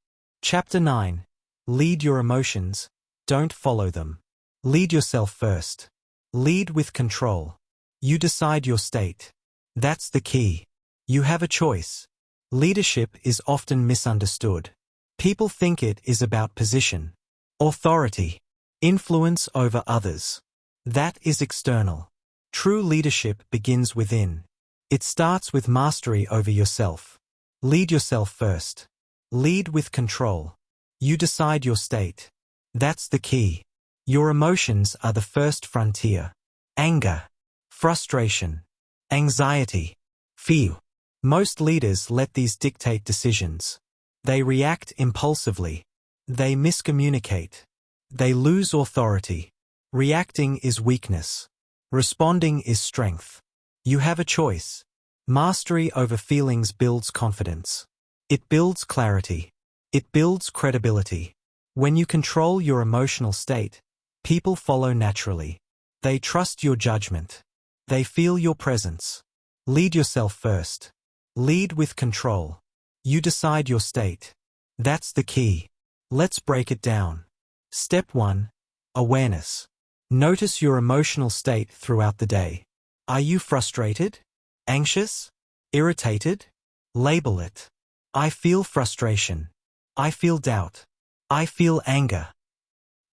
Chapter 9. Lead your emotions. Don't follow them. Lead yourself first. Lead with control. You decide your state. That's the key. You have a choice. Leadership is often misunderstood. People think it is about position, authority, influence over others. That is external. True leadership begins within. It starts with mastery over yourself. Lead yourself first. Lead with control. You decide your state. That's the key. Your emotions are the first frontier. Anger, frustration, anxiety, fear. Most leaders let these dictate decisions. They react impulsively. They miscommunicate. They lose authority. Reacting is weakness. Responding is strength. You have a choice. Mastery over feelings builds confidence. It builds clarity. It builds credibility. When you control your emotional state, people follow naturally. They trust your judgment. They feel your presence. Lead yourself first. Lead with control. You decide your state. That's the key. Let's break it down. Step 1. Awareness. Notice your emotional state throughout the day. Are you frustrated? Anxious? Irritated? Label it. I feel frustration. I feel doubt. I feel anger.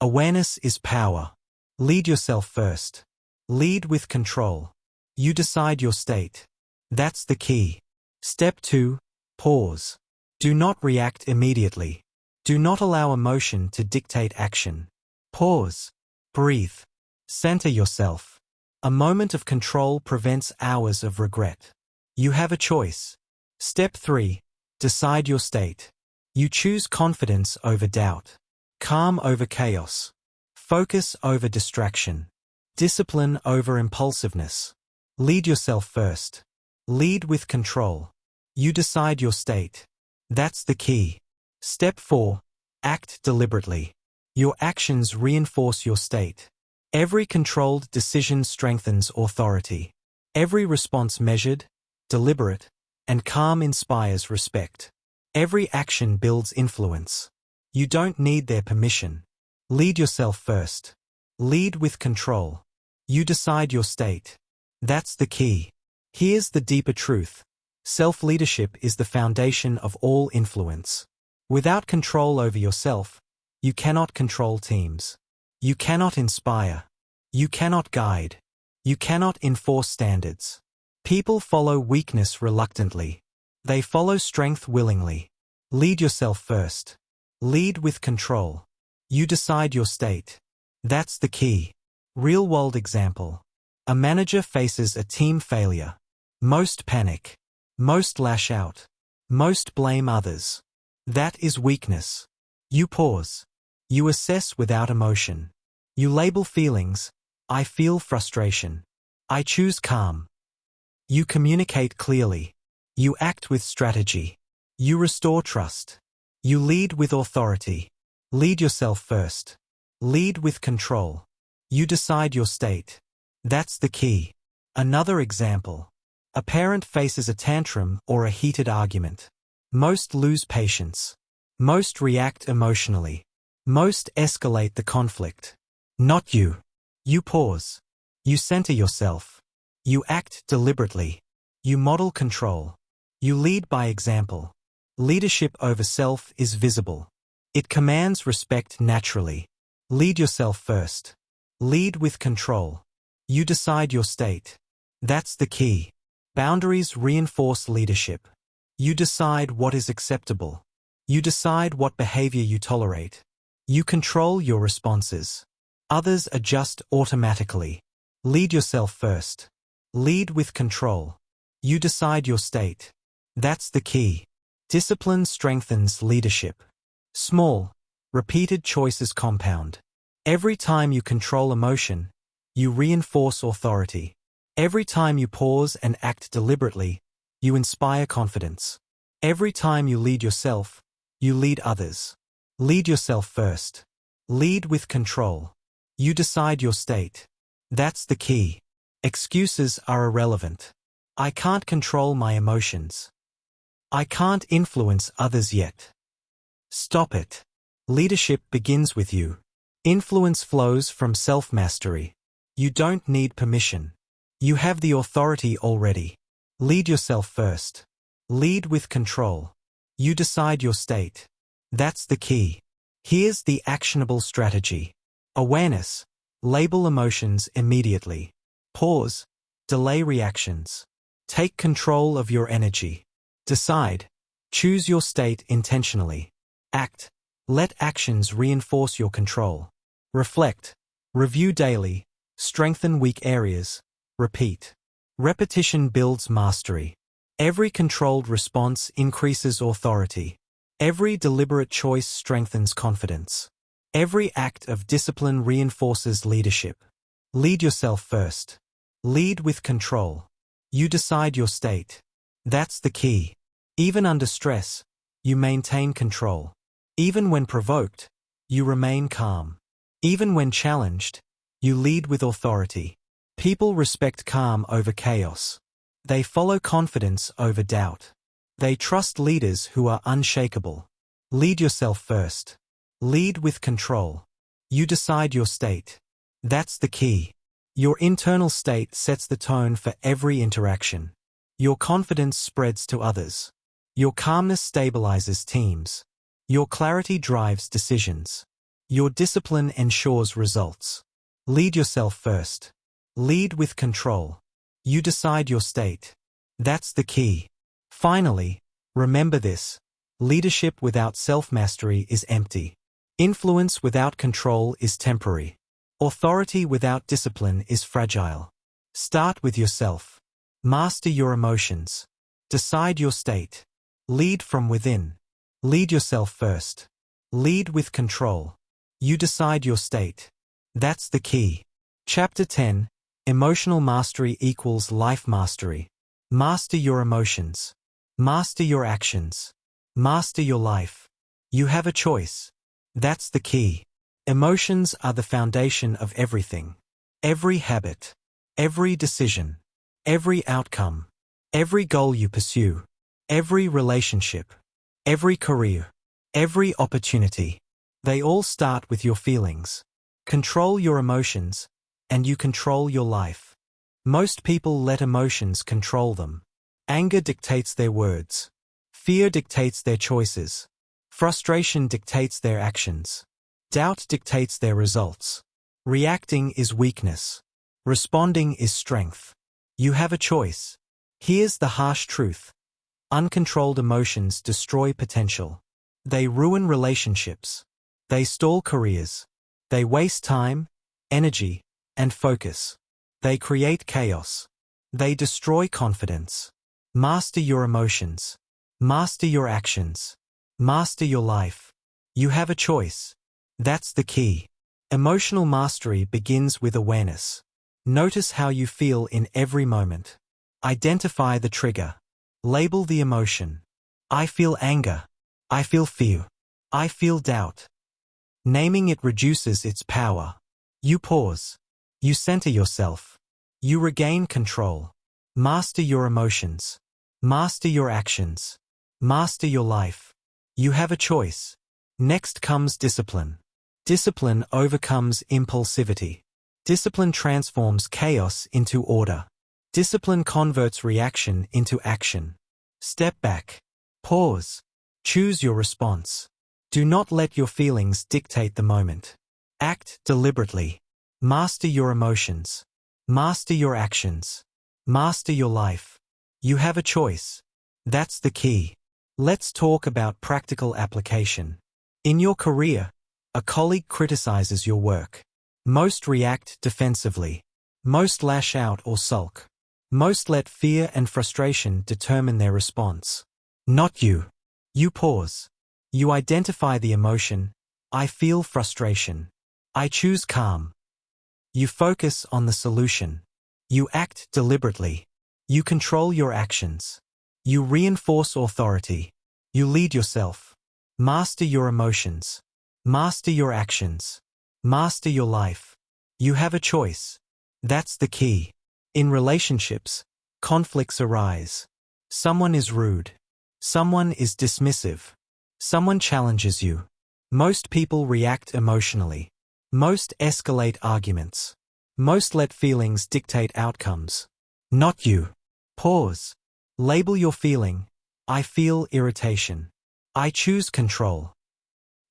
Awareness is power. Lead yourself first. Lead with control. You decide your state. That's the key. Step 2. Pause. Do not react immediately. Do not allow emotion to dictate action. Pause. Breathe. Center yourself. A moment of control prevents hours of regret. You have a choice. Step 3. Decide your state. You choose confidence over doubt. Calm over chaos. Focus over distraction. Discipline over impulsiveness. Lead yourself first. Lead with control. You decide your state. That's the key. Step 4. Act deliberately. Your actions reinforce your state. Every controlled decision strengthens authority. Every response measured, deliberate, and calm inspires respect. Every action builds influence. You don't need their permission. Lead yourself first. Lead with control. You decide your state. That's the key. Here's the deeper truth. Self-leadership is the foundation of all influence. Without control over yourself, you cannot control teams. You cannot inspire. You cannot guide. You cannot enforce standards. People follow weakness reluctantly. They follow strength willingly. Lead yourself first. Lead with control. You decide your state. That's the key. Real-world example. A manager faces a team failure. Most panic. Most lash out. Most blame others. That is weakness. You pause. You assess without emotion. You label feelings. I feel frustration. I choose calm. You communicate clearly. You act with strategy. You restore trust. You lead with authority. Lead yourself first. Lead with control. You decide your state. That's the key. Another example. A parent faces a tantrum or a heated argument. Most lose patience. Most react emotionally. Most escalate the conflict. Not you. You pause. You center yourself. You act deliberately. You model control. You lead by example. Leadership over self is visible. It commands respect naturally. Lead yourself first. Lead with control. You decide your state. That's the key. Boundaries reinforce leadership. You decide what is acceptable. You decide what behavior you tolerate. You control your responses. Others adjust automatically. Lead yourself first. Lead with control. You decide your state. That's the key. Discipline strengthens leadership. Small, repeated choices compound. Every time you control emotion, you reinforce authority. Every time you pause and act deliberately, you inspire confidence. Every time you lead yourself, you lead others. Lead yourself first. Lead with control. You decide your state. That's the key. Excuses are irrelevant. I can't control my emotions. I can't influence others yet. Stop it. Leadership begins with you. Influence flows from self-mastery. You don't need permission. You have the authority already. Lead yourself first. Lead with control. You decide your state. That's the key. Here's the actionable strategy. Awareness. Label emotions immediately. Pause. Delay reactions. Take control of your energy. Decide. Choose your state intentionally. Act. Let actions reinforce your control. Reflect. Review daily. Strengthen weak areas. Repeat. Repetition builds mastery. Every controlled response increases authority. Every deliberate choice strengthens confidence. Every act of discipline reinforces leadership. Lead yourself first. Lead with control. You decide your state. That's the key. Even under stress, you maintain control. Even when provoked, you remain calm. Even when challenged, you lead with authority. People respect calm over chaos. They follow confidence over doubt. They trust leaders who are unshakable. Lead yourself first. Lead with control. You decide your state. That's the key. Your internal state sets the tone for every interaction. Your confidence spreads to others. Your calmness stabilizes teams. Your clarity drives decisions. Your discipline ensures results. Lead yourself first. Lead with control. You decide your state. That's the key. Finally, remember this. Leadership without self-mastery is empty. Influence without control is temporary. Authority without discipline is fragile. Start with yourself. Master your emotions. Decide your state. Lead from within. Lead yourself first. Lead with control. You decide your state. That's the key. Chapter 10. Emotional mastery equals life mastery. Master your emotions. Master your actions. Master your life. You have a choice. That's the key. Emotions are the foundation of everything. Every habit. Every decision. Every outcome. Every goal you pursue. Every relationship. Every career. Every opportunity. They all start with your feelings. Control your emotions, and you control your life. Most people let emotions control them. Anger dictates their words. Fear dictates their choices. Frustration dictates their actions. Doubt dictates their results. Reacting is weakness. Responding is strength. You have a choice. Here's the harsh truth. Uncontrolled emotions destroy potential. They ruin relationships. They stall careers. They waste time, energy, and focus. They create chaos. They destroy confidence. Master your emotions. Master your actions. Master your life. You have a choice. That's the key. Emotional mastery begins with awareness. Notice how you feel in every moment. Identify the trigger. Label the emotion. I feel anger. I feel fear. I feel doubt. Naming it reduces its power. You pause. You center yourself. You regain control. Master your emotions. Master your actions. Master your life. You have a choice. Next comes discipline. Discipline overcomes impulsivity. Discipline transforms chaos into order. Discipline converts reaction into action. Step back. Pause. Choose your response. Do not let your feelings dictate the moment. Act deliberately. Master your emotions. Master your actions. Master your life. You have a choice. That's the key. Let's talk about practical application. In your career, a colleague criticizes your work. Most react defensively. Most lash out or sulk. Most let fear and frustration determine their response. Not you. You pause. You identify the emotion. I feel frustration. I choose calm. You focus on the solution. You act deliberately. You control your actions. You reinforce authority. You lead yourself. Master your emotions. Master your actions. Master your life. You have a choice. That's the key. In relationships, conflicts arise. Someone is rude. Someone is dismissive. Someone challenges you. Most people react emotionally. Most escalate arguments. Most let feelings dictate outcomes. Not you. Pause. Label your feeling. I feel irritation. I choose control.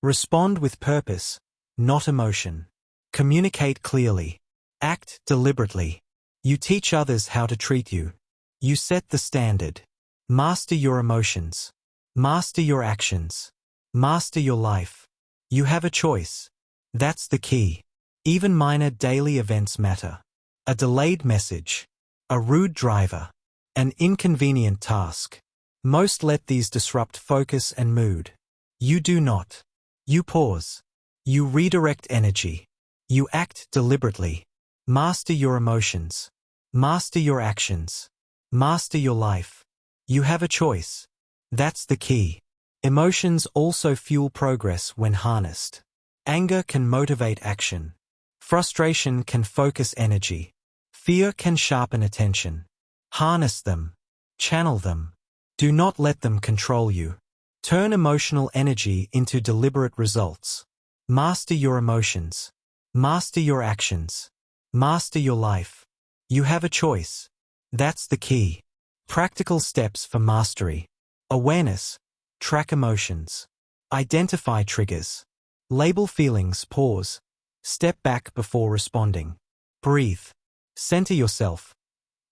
Respond with purpose, not emotion. Communicate clearly. Act deliberately. You teach others how to treat you. You set the standard. Master your emotions. Master your actions. Master your life. You have a choice. That's the key. Even minor daily events matter. A delayed message. A rude driver. An inconvenient task. Most let these disrupt focus and mood. You do not. You pause. You redirect energy. You act deliberately. Master your emotions. Master your actions. Master your life. You have a choice. That's the key. Emotions also fuel progress when harnessed. Anger can motivate action. Frustration can focus energy. Fear can sharpen attention. Harness them. Channel them. Do not let them control you. Turn emotional energy into deliberate results. Master your emotions. Master your actions. Master your life. You have a choice. That's the key. Practical steps for mastery. Awareness. Track emotions. Identify triggers. Label feelings. Pause. Step back before responding. Breathe. Center yourself.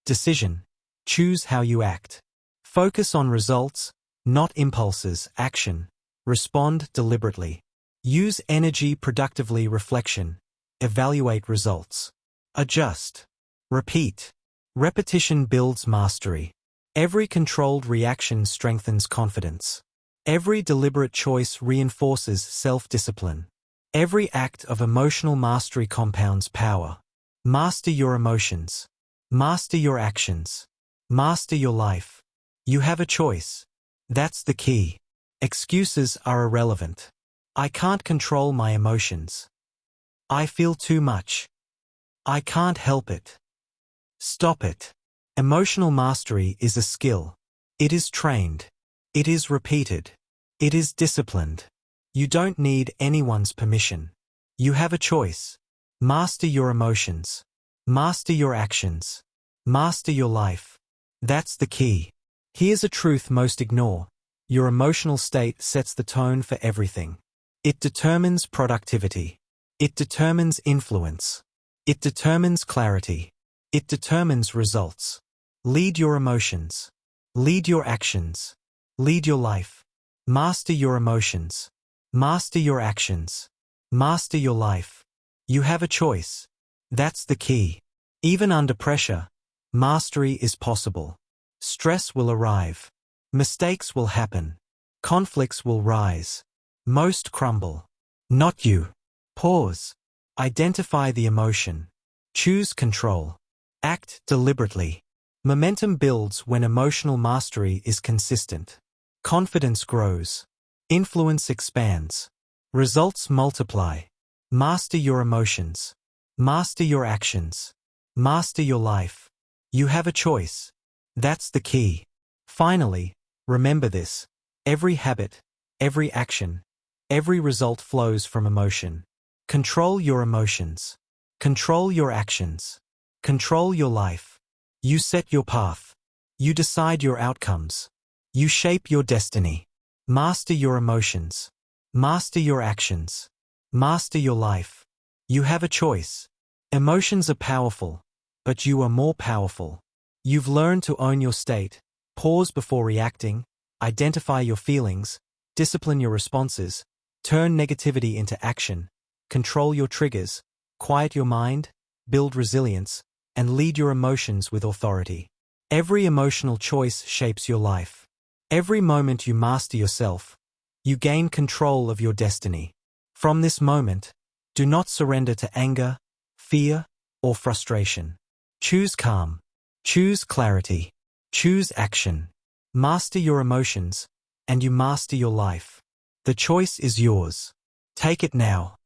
Decision. Choose how you act. Focus on results, Not impulses, action. Respond deliberately. Use energy productively. Reflection. Evaluate results. Adjust. Repeat. Repetition builds mastery. Every controlled reaction strengthens confidence. Every deliberate choice reinforces self-discipline. Every act of emotional mastery compounds power. Master your emotions. Master your actions. Master your life. You have a choice. That's the key. Excuses are irrelevant. I can't control my emotions. I feel too much. I can't help it. Stop it. Emotional mastery is a skill. It is trained. It is repeated. It is disciplined. You don't need anyone's permission. You have a choice. Master your emotions. Master your actions. Master your life. That's the key. Here's a truth most ignore. Your emotional state sets the tone for everything. It determines productivity. It determines influence. It determines clarity. It determines results. Lead your emotions. Lead your actions. Lead your life. Master your emotions. Master your actions. Master your life. You have a choice. That's the key. Even under pressure, mastery is possible. Stress will arrive. Mistakes will happen. Conflicts will rise. Most crumble. Not you. Pause. Identify the emotion. Choose control. Act deliberately. Momentum builds when emotional mastery is consistent. Confidence grows. Influence expands. Results multiply. Master your emotions. Master your actions. Master your life. You have a choice. That's the key. Finally, remember this. Every habit, every action, every result flows from emotion. Control your emotions. Control your actions. Control your life. You set your path. You decide your outcomes. You shape your destiny. Master your emotions. Master your actions. Master your life. You have a choice. Emotions are powerful, but you are more powerful. You've learned to own your state, pause before reacting, identify your feelings, discipline your responses, turn negativity into action, control your triggers, quiet your mind, build resilience, and lead your emotions with authority. Every emotional choice shapes your life. Every moment you master yourself, you gain control of your destiny. From this moment, do not surrender to anger, fear, or frustration. Choose calm. Choose clarity. Choose action. Master your emotions, and you master your life. The choice is yours. Take it now.